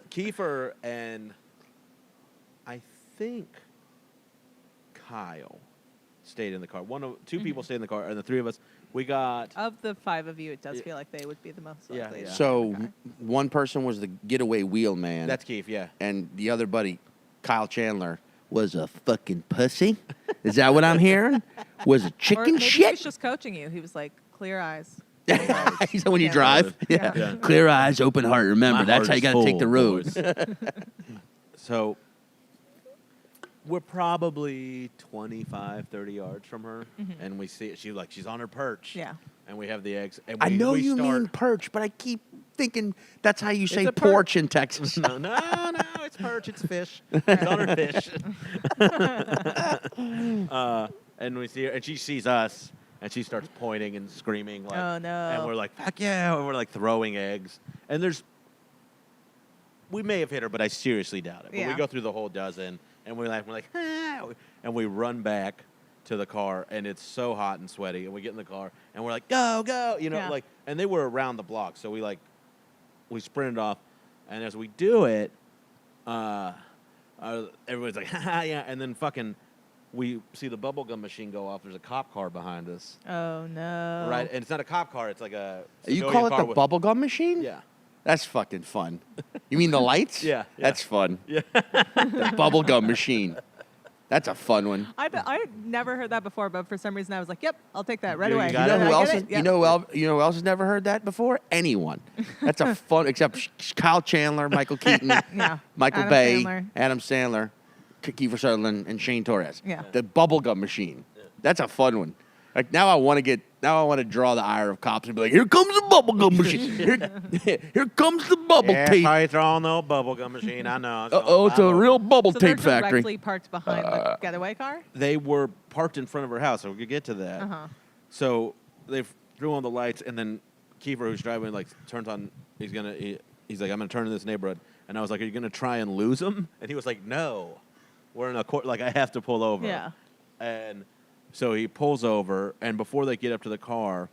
Kiefer and I think Kyle stayed in the car. 2 people stayed in the car, and the 3 of us, we got. Of the 5 of you, it does Yeah. feel like they would be the most Yeah, likely. yeah. to- So Okay. one person was the getaway wheel man. That's Keith, yeah. And the other buddy, Kyle Chandler, was a fucking pussy. Is that what I'm hearing? Was a Or chicken maybe he shit? was just coaching you. He was like, clear eyes. He said when you Yeah. drive, Yeah. clear eyes, open heart. Remember, My that's heart how you is got to take the full, road. boys. So we're probably 25, 30 yards from her, and we see it. She's on her perch. Yeah. And we have the eggs. And I know we you start, mean perch, but I keep thinking that's how you say a porch in Texas. No, it's perch. It's fish. It's on her fish. And we see her, and she sees us, and she starts pointing and screaming. Like, Oh, no. And we're like, fuck yeah. And we're like throwing eggs. And we may have hit her, but I seriously doubt it. But Yeah. we go through the whole dozen, and we're like, ah, and we run back to the car, and it's so hot and sweaty, and we get in the car, and we're like, go, Yeah. and they were around the block, so we sprinted off, and as we do it, everybody's like, ha yeah, and then we see the bubblegum machine go off. There's a cop car behind us, Oh, no. right? And it's not a cop car; it's like a You civilian call it car the with- bubblegum machine? Yeah, That's fucking fun. You mean the lights? Yeah. That's fun. yeah. The bubblegum machine. That's a fun one. I never heard that before, but for some reason I was like, yep, I'll take that right You away. got You it? know who I else? get Has, it? you Yep. know who else has never heard that before? Anyone. That's a fun. Except Kyle Chandler, Michael Keaton, Yeah. Michael Adam Bay, Sandler. Adam Sandler, Kiefer Sutherland, and Shane Torres. Yeah. The bubblegum machine. That's a fun one. Like now I want to draw the ire of cops and be like, here comes the bubblegum machine. Here comes the bubble Yeah, tape. probably throwing the bubblegum machine. I know. It's a real bubble So they're tape factory. directly parked behind the getaway car? They were parked in front of her house, so we could get to that. Uh-huh. So they threw on the lights, and then Kiefer, who's driving, turns on. He's like, I'm gonna turn in this neighborhood, and I was like, are you gonna try and lose him? And he was like, no, we're in a court. Like I have to pull over. Yeah. And so he pulls over, and before they get up to the car,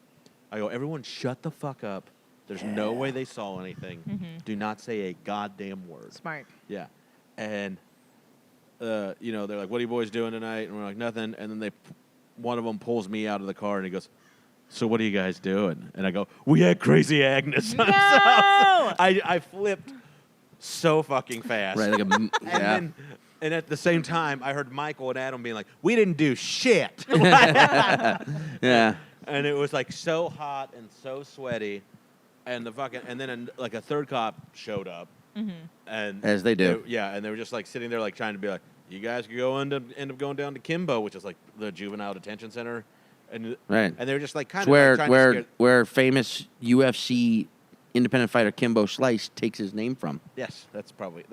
I go, everyone, shut the fuck up. There's no way they saw anything. Do not say a goddamn word. Smart. Yeah. And, they're like, what are you boys doing tonight? And we're like, nothing. And then one of them pulls me out of the car, and he goes, so what are you guys doing? And I go, we had Crazy Agnes. No! I flipped so fucking fast. Right, like a, yeah. And at the same time, I heard Michael and Adam being like, we didn't do shit. Yeah. And it was like so hot and so sweaty. And then a third cop showed up. And As they do. And they were just like sitting there like trying to be like, you guys could end up going down to Kimbo, which is like the juvenile detention center. And Right. And they were just like kind It's of where like, trying to scare. where famous UFC independent fighter Kimbo Slice takes his name from. Yes, that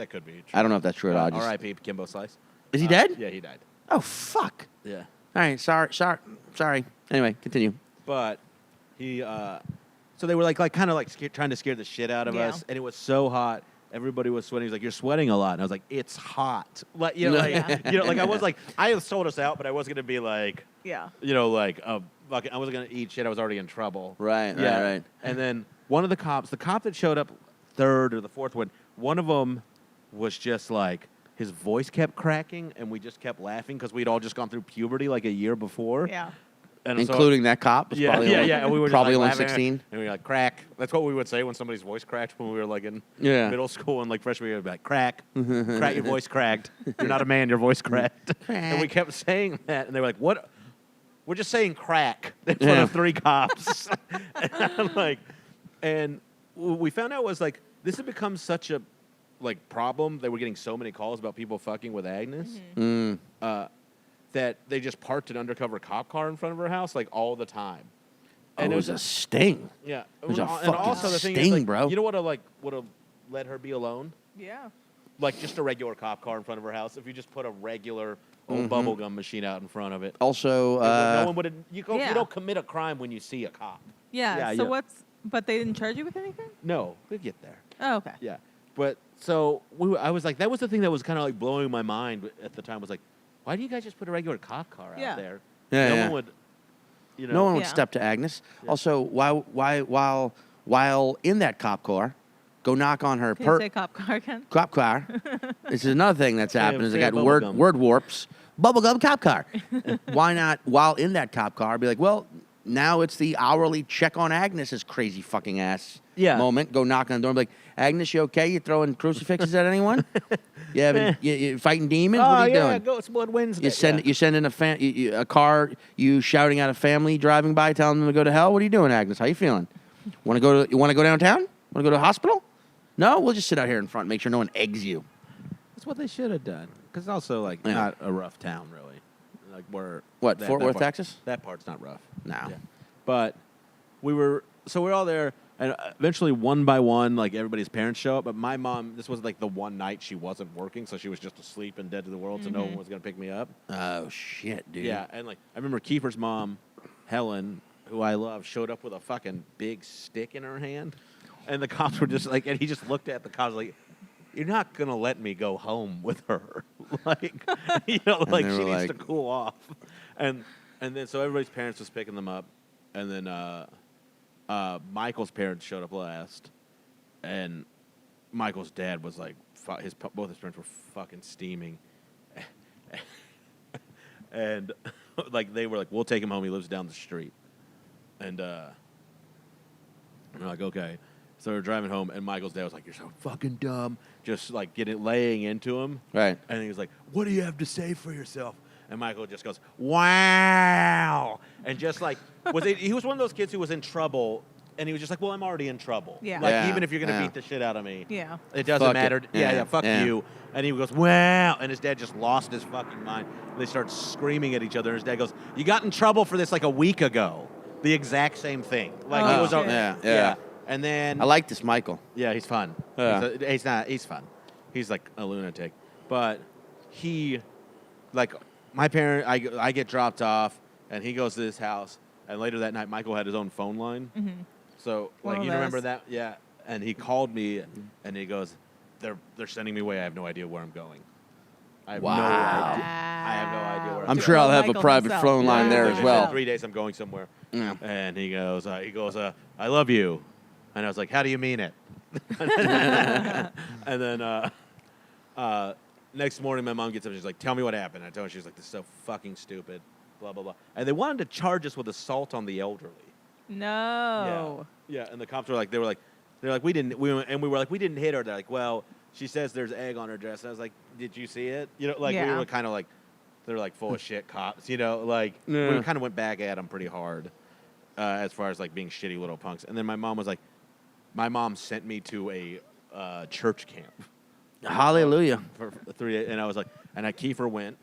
could be true. I don't know if that's true at all. R.I.P. Kimbo Slice. Is he dead? Yeah, he died. Oh fuck. Yeah. All right. Sorry. Anyway, continue. But he, so they were like kind of like trying to scare the shit out of Yeah. us, and it was so hot. Everybody was sweating. He was like, "You're sweating a lot," and I was like, "It's hot." Like I was like, I sold us out, but I was gonna be like, Yeah. I wasn't gonna eat shit. I was already in trouble. Right. And then one of the cops, the cop that showed up third or the fourth one of them was just like, his voice kept cracking, and we just kept laughing because we'd all just gone through puberty like a year before. Yeah. And so- Including that cop. Was probably only, And we were just, probably like, only laughing, 16. and we were like, crack. That's what we would say when somebody's voice cracked when we were like in Yeah. middle school and like freshman year. We'd be like, crack, crack, your voice cracked. You're not a man, your voice cracked. And we kept saying that, and they were like, what? We're just saying crack in front of three cops. and we found out was like, this had become such a problem. They were getting so many calls about people fucking with Agnes. That they just parked an undercover cop car in front of her house all the time. And it was a sting. Yeah. It was a And fucking also the thing sting, is, bro. You know what would have let her be alone? Yeah. Like just a regular cop car in front of her house. If you just put a regular old bubblegum machine out in front of it. Also, no one would. You Yeah. don't commit a crime when you see a cop. Yeah. Yeah, So yeah. but they didn't charge you with anything? No, we get there. Oh, okay. Yeah. But so I was like, that was the thing that was kind of like blowing my mind at the time. Was like, why do you guys just put a regular cop car Yeah. out there? Yeah, no yeah. one would. no one would Yeah. step to Agnes. Also, while in that cop car, go knock on her Can you say cop car again? cop car. This is another thing that's happened. Is they say got word bubblegum. warps. Bubblegum cop car. Why not, while in that cop car, be like, well, now it's the hourly check on Agnes's crazy fucking ass moment. Go knock on the door and be like, Agnes, you okay? You throwing crucifixes at anyone? You fighting demons? What are you doing? Go Split Wednesday. You sending a car, you shouting at a family driving by, telling them to go to hell? What are you doing, Agnes? How you feeling? You want to go downtown? Want to go to a hospital? No, we'll just sit out here in front and make sure no one eggs you. That's what they should have done. Because it's also, not a rough town, really. Like, What, Fort Worth, part, Texas? That part's not rough. No. Yeah. But we're all there, and eventually, one by one, everybody's parents show up. But my mom, this was, the one night she wasn't working, so she was just asleep and dead to the world, so no one was going to pick me up. Oh, shit, dude. Yeah, and, I remember Kiefer's mom, Helen, who I love, showed up with a fucking big stick in her hand. And the cops were just and he just looked at the cops you're not going to let me go home with her. she needs to cool off. And then so everybody's parents was picking them up. And then Michael's parents showed up last. And Michael's dad was both his parents were fucking steaming. And they were we'll take him home. He lives down the street. And they're okay. So we're driving home, and Michael's dad was like, "You're so fucking dumb," just laying into him. Right. And he was like, "What do you have to say for yourself?" And Michael just goes, "Wow," and just he was one of those kids who was in trouble, and he was just "Well, I'm already in trouble. Yeah. Even if you're gonna beat the shit out of me, Yeah. it doesn't Fuck matter. it. Yeah, Yeah. fuck Yeah. you." And he goes, "Wow," and his dad just lost his fucking mind. They start screaming at each other. And his dad goes, "You got in trouble for this a week ago. The exact same thing. He was shit. Yeah. And then I like this Michael. yeah, he's fun. Yeah. He's fun. He's a lunatic. But he, my parent, I get dropped off, and he goes to this house, and later that night, Michael had his own phone line. Mm-hmm. So, One of you remember those. that? Yeah. And he called me, and he goes, they're sending me away. I have no idea where I'm going. I have no idea. I have no idea where I'm I'm sure going. I'll have Michael a private himself. phone line there They as said, well. 3 days I'm going somewhere. Yeah. And he goes, I love you. And I was like, how do you mean it? And then next morning, my mom gets up and she's like, tell me what happened. I told her, she was like, this is so fucking stupid, blah, blah, blah. And they wanted to charge us with assault on the elderly. No. Yeah, and the cops were like, we didn't hit her. They're like, well, she says there's egg on her dress. And I was like, did you see it? We Yeah. were kind of they're full of shit cops, we kind of went back at them pretty hard as far as being shitty little punks. And then my mom sent me to a church camp Hallelujah. for 3 days, and I was like, and Kiefer went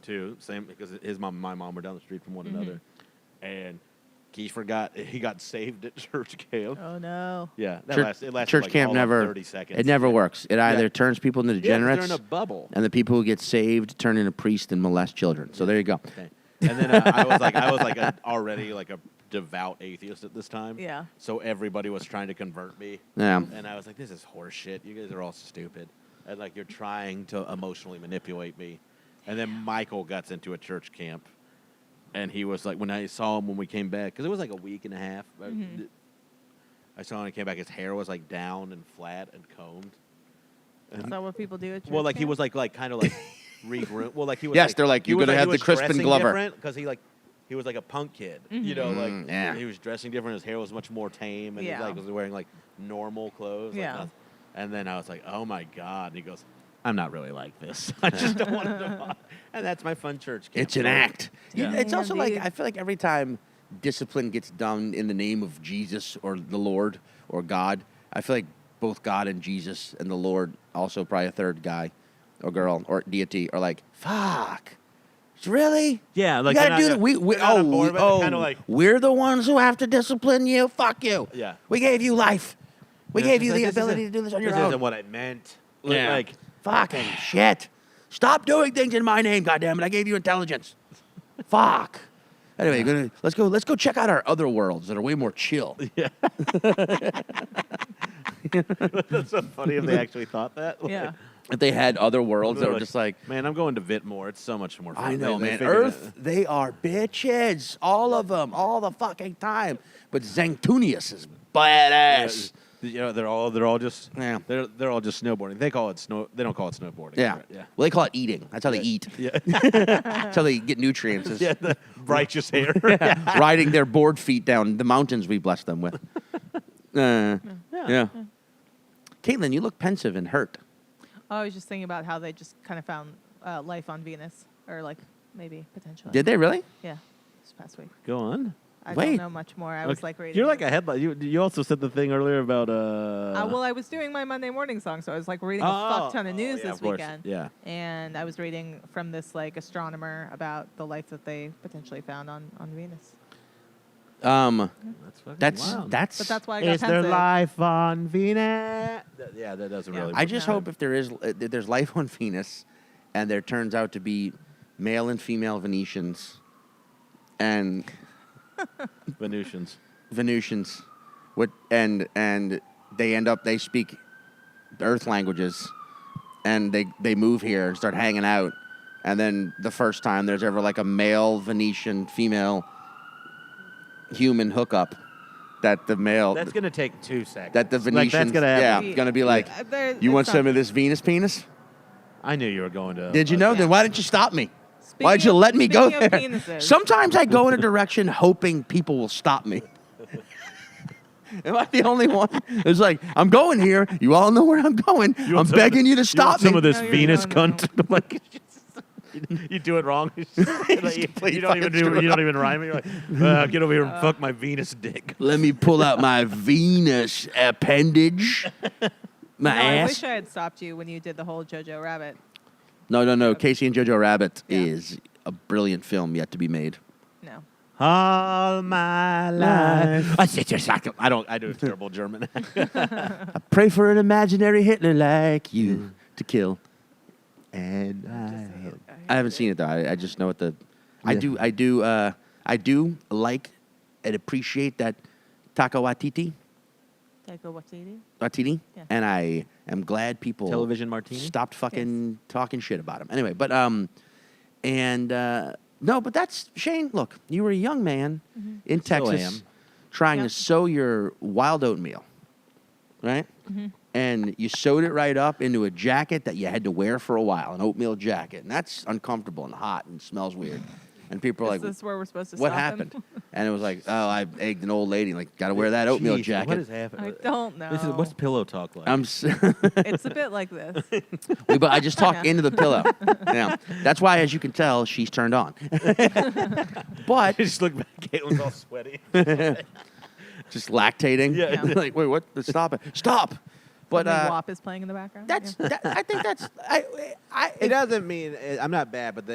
too, same because his mom and my mom were down the street from one another, and Kiefer got saved at church camp. Oh no. Yeah, it lasted Church camp all of never 30 seconds. It never works. It either turns people into Yeah, 'cause degenerates, they're in a bubble. and the people who get saved turn into priests and molest children. So there you go. Okay. And then I was already a devout atheist at this time. Yeah. So everybody was trying to convert me. Yeah. And I was like, this is horse shit. You guys are all stupid. And you're trying to emotionally manipulate me. And then Michael got into a church camp. And he was when I saw him when we came back, because it was a week and a half. I saw him when he came back, his hair was down and flat and combed. Is that what people do at church? Well, he camp? was kind of regroomed. Well, he was. Yes, they're like, you're gonna have the Crispin Glover. Because he was a punk kid. yeah. He was dressing different. His hair was much more tame, and Yeah. he was wearing normal clothes. Yeah. And then I was like, oh my god. And he goes, I'm not really like this. I just don't want to. And that's my fun church camp. It's an act. Yeah. It's also Yeah, dude. I feel like every time discipline gets done in the name of Jesus or the Lord or God, I feel like both God and Jesus and the Lord, also probably a third guy or girl or deity, are like, fuck. Really? Yeah, You gotta do that. We're the ones who have to discipline you. Fuck you. Yeah. We gave you life. We Yeah, gave you it's the this ability isn't- to do this on your This own. isn't what I meant. Yeah. Fucking shit. Stop doing things in my name, goddammit. I gave you intelligence. Fuck. Anyway, let's go check out our other worlds that are way more chill. That's so funny if they actually thought that. Yeah. If they had other worlds that They're were just like, man, I'm going to Vitmore. It's so much more fun. I know, They man. figured Earth, they are bitches. All of them. All the fucking time. But Zangtunius is badass. You know, they're all just Yeah. they're all just snowboarding. They call it snow. They don't call it snowboarding. Yeah. Right? Yeah. Well, they call it eating. That's how they eat. Yeah. That's how they get nutrients. is Yeah. The righteous hair. riding their board feet down the mountains we bless them with. Yeah. Caitlin, you look pensive and hurt. Oh, I was just thinking about how they just kind of found life on Venus, or like maybe potentially. Did they really? Yeah, this past week. Go on. I Wait. don't know much more. I was like reading. You're like a headline. You also said the thing earlier about well, I was doing my Monday morning song, so I was like reading a fuck ton of news yeah, this of course. weekend. Yeah. And I was reading from this like astronomer about the life that they potentially found on Venus. That's fucking wild. But that's why I got Is there pensive. life on Venus? Yeah, that doesn't really. I just No. hope if there's life on Venus, and there turns out to be male and female Venetians, and Venusians. and they speak Earth languages, and they move here and start hanging out, and then the first time there's ever like a male Venetian female human hookup, that the male That's gonna take 2 seconds. that the Venetians That's gonna happen. gonna be like, you want some of this Venus penis? I knew you were going to. Did you know? Yeah. Then why didn't you stop me? Speaking Why did you of- let me go speaking there? of penises. Sometimes I go in a direction hoping people will stop me. Am I the only one? It's like, I'm going here. You all know where I'm going. I'm begging you to stop me. Some of this No, you're- Venus no, no. cunt. Like, you do it wrong. Like, complete you don't even fucking you don't even rhyme it. You're like, get over here and fuck my Venus dick. Let me pull out my Venus appendage. My No, I ass. wish I had stopped you when you did the whole Jojo Rabbit. No. Casey and Jojo Rabbit Yeah. is a brilliant film yet to be made. No. All my life. I don't. I do a terrible German. I pray for an imaginary Hitler like you to kill. And I haven't seen it though. I just know what the. I do like and appreciate that Taika Waititi. Waititi. Yeah. And I am glad people Television martini? stopped fucking talking shit about him. Anyway, but no, but that's Shane. Look, you were a young man in Texas am. trying Yep. to sow your wild oatmeal, right? And you sewed it right up into a jacket that you had to wear for a while, an oatmeal jacket, and that's uncomfortable and hot and smells weird. And people are Is like, this where we're supposed to "What stop him? happened?" And it was like, "Oh, I egged an old lady. Like, got to wear that oatmeal Jeez, jacket." What is happening? I don't know. What's pillow talk like? I'm. It's a bit like this. But I just talk Yeah. into the pillow. Yeah, that's why, as you can tell, she's turned on. But just look back. Caitlin's all sweaty. just lactating. Yeah. Like, wait, what? Stop it! Stop! But Something WAP is playing in the background. that's. Yeah. I think that's. It doesn't mean I'm not bad, but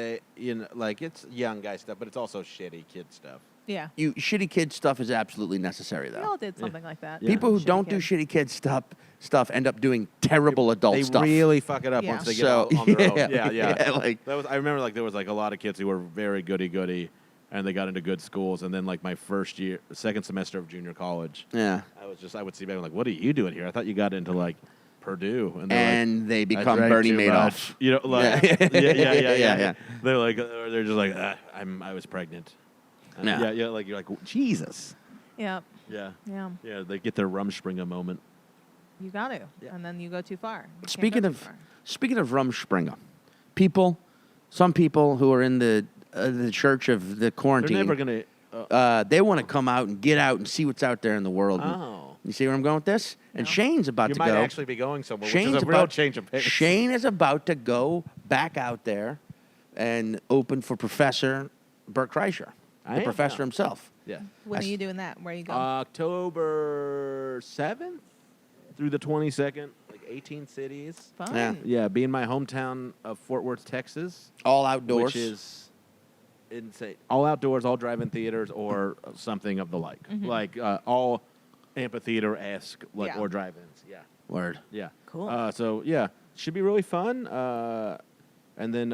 like it's young guy stuff, but it's also shitty kid stuff. Yeah. You shitty kid stuff is absolutely necessary We though. all did something like that. People who Shitty don't do kid. shitty kid stuff end up doing terrible adult They stuff. really fuck it up Yeah. once they get So, on their own. yeah, Yeah. like I remember like there was like a lot of kids who were very goody, and they got into good schools, and then like my second semester of junior college, yeah. I would see back like, what are you doing here? I thought you got into like Purdue, and they're And they like, "I become drank Bernie too Madoff. much." You know, like Yeah. yeah. They're like, they're just like, I was pregnant. Yeah. Yeah. Like you're like, Jesus. Yeah. Yeah. Yeah. Yeah. They get their Rumspringa moment. You got to. Yeah. And then you go too far. You can't Speaking go of too far. speaking of Rumspringa, some people who are in the church of the They're quarantine, never gonna. they want to come out and get out and see what's out there in the world. Oh. You see where I'm going with this? And No. Shane's about You to might go. actually be going somewhere, which Shane's is a real about change of pace. Shane is about to go back out there and open for Professor Bert Kreischer, I the am professor now. himself. Yeah. When are you doing that? Where are you going? October 7th through the 22nd, like 18 cities. Fun. yeah. Yeah, be in my hometown of Fort Worth, Texas, All outdoors. which is insane. All outdoors, all drive-in theaters, or something of the like. Like all amphitheater-esque, like Yeah. or drive-ins. Yeah, Word. yeah. Cool. So yeah, should be really fun. And then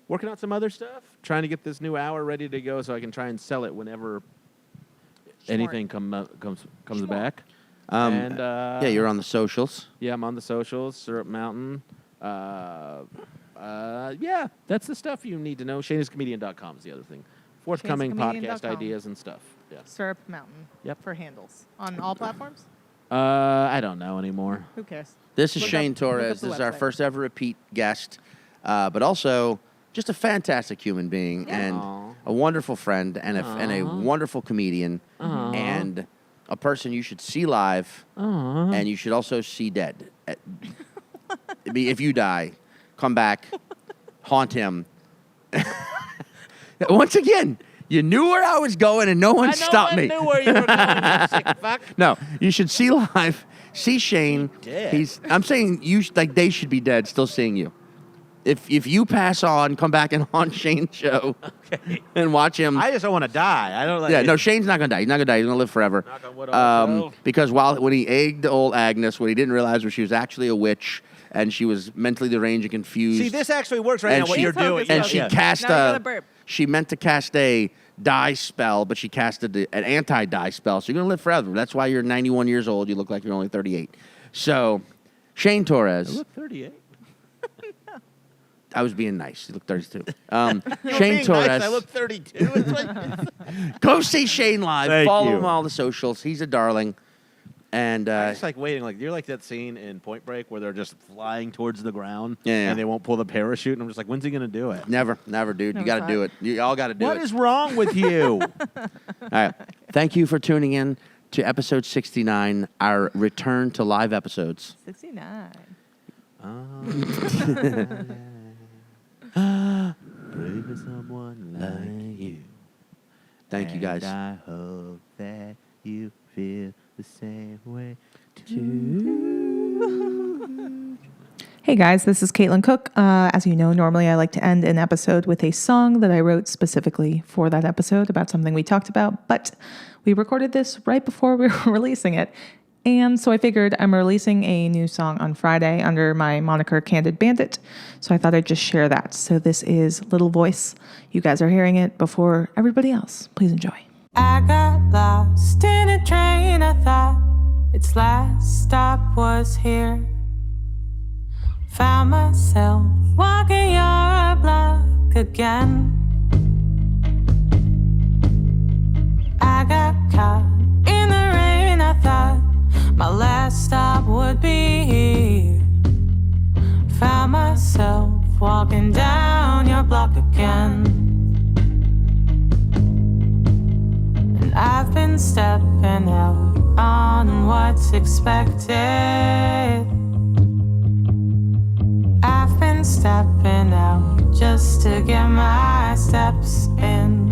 working out some other stuff, trying to get this new hour ready to go, so I can try and sell it whenever anything comes Smart. back. Yeah, you're on the socials. Yeah, I'm on the socials, Syrup Mountain. Yeah, that's the stuff you need to know. ShaneIsComedian.com is the other thing. Forthcoming podcast ShaneIsComedian.com. ideas and stuff. Yeah. Syrup Mountain. Yep. For handles on all platforms. I don't know anymore. Who cares? This is Look Shane up Torres. the This is our website. first ever repeat guest, but also just a fantastic human being Yeah. and Aw. a wonderful friend and a wonderful comedian Aw. and a person you should see live Aw. and you should also see dead. If you die, come back, haunt him. Once again, you knew where I was going and no one stopped me. I knew where you were going, you sick fuck. No, you should see live. See Shane. Dead. I'm saying they should be dead. Still seeing you. If you pass on, come back and haunt Shane's show and watch him. I just don't want to die. I don't like. Yeah, no, Shane's not gonna die. He's not gonna die. He's gonna live forever. Knock on wood on myself. Because when he egged old Agnes, what he didn't realize was she was actually a witch and she was mentally deranged and confused. See, this actually works right And now. What she- you're doing, and Yeah. she Yeah. cast Now you gotta burp. she meant to cast a die spell, but she casted an anti-die spell. So you're gonna live forever. That's why you're 91 years old. You look like you're only 38. So, Shane I Torres. look 38. I was being nice. You look 32. You're Shane being Torres. Nice. I look 32. It's like, Go see Shane live. Thank Follow you. him on all the socials. He's a darling. And I just like waiting. Like you're like that scene in Point Break where they're just flying towards the ground Yeah. and they won't pull the parachute. And I'm just like, when's he gonna do it? never, dude. No, You got to it's do not. it. You all got to do What it. is wrong with you? All right. Thank you for tuning in to episode 69, our return to live episodes. 69. Pray for someone like you. Thank you, guys. I hope that you feel the same way Hey guys, this is Caitlin Cook. As you know, normally I like to end an episode with a song that I wrote specifically for that episode about something we talked about, but we recorded this right before we were releasing it. And so I figured I'm releasing a new song on Friday under my moniker Candid Bandit. So I thought I'd just share that. So this is Little Voice. You guys are hearing it before everybody else. Please enjoy. I got lost in a train. I thought its last stop was here. Found myself walking your block again. I got caught in the rain. I thought my last stop would be here. Found myself walking down your block again. And I've been stepping out on what's expected. I've been stepping out just to get my steps in.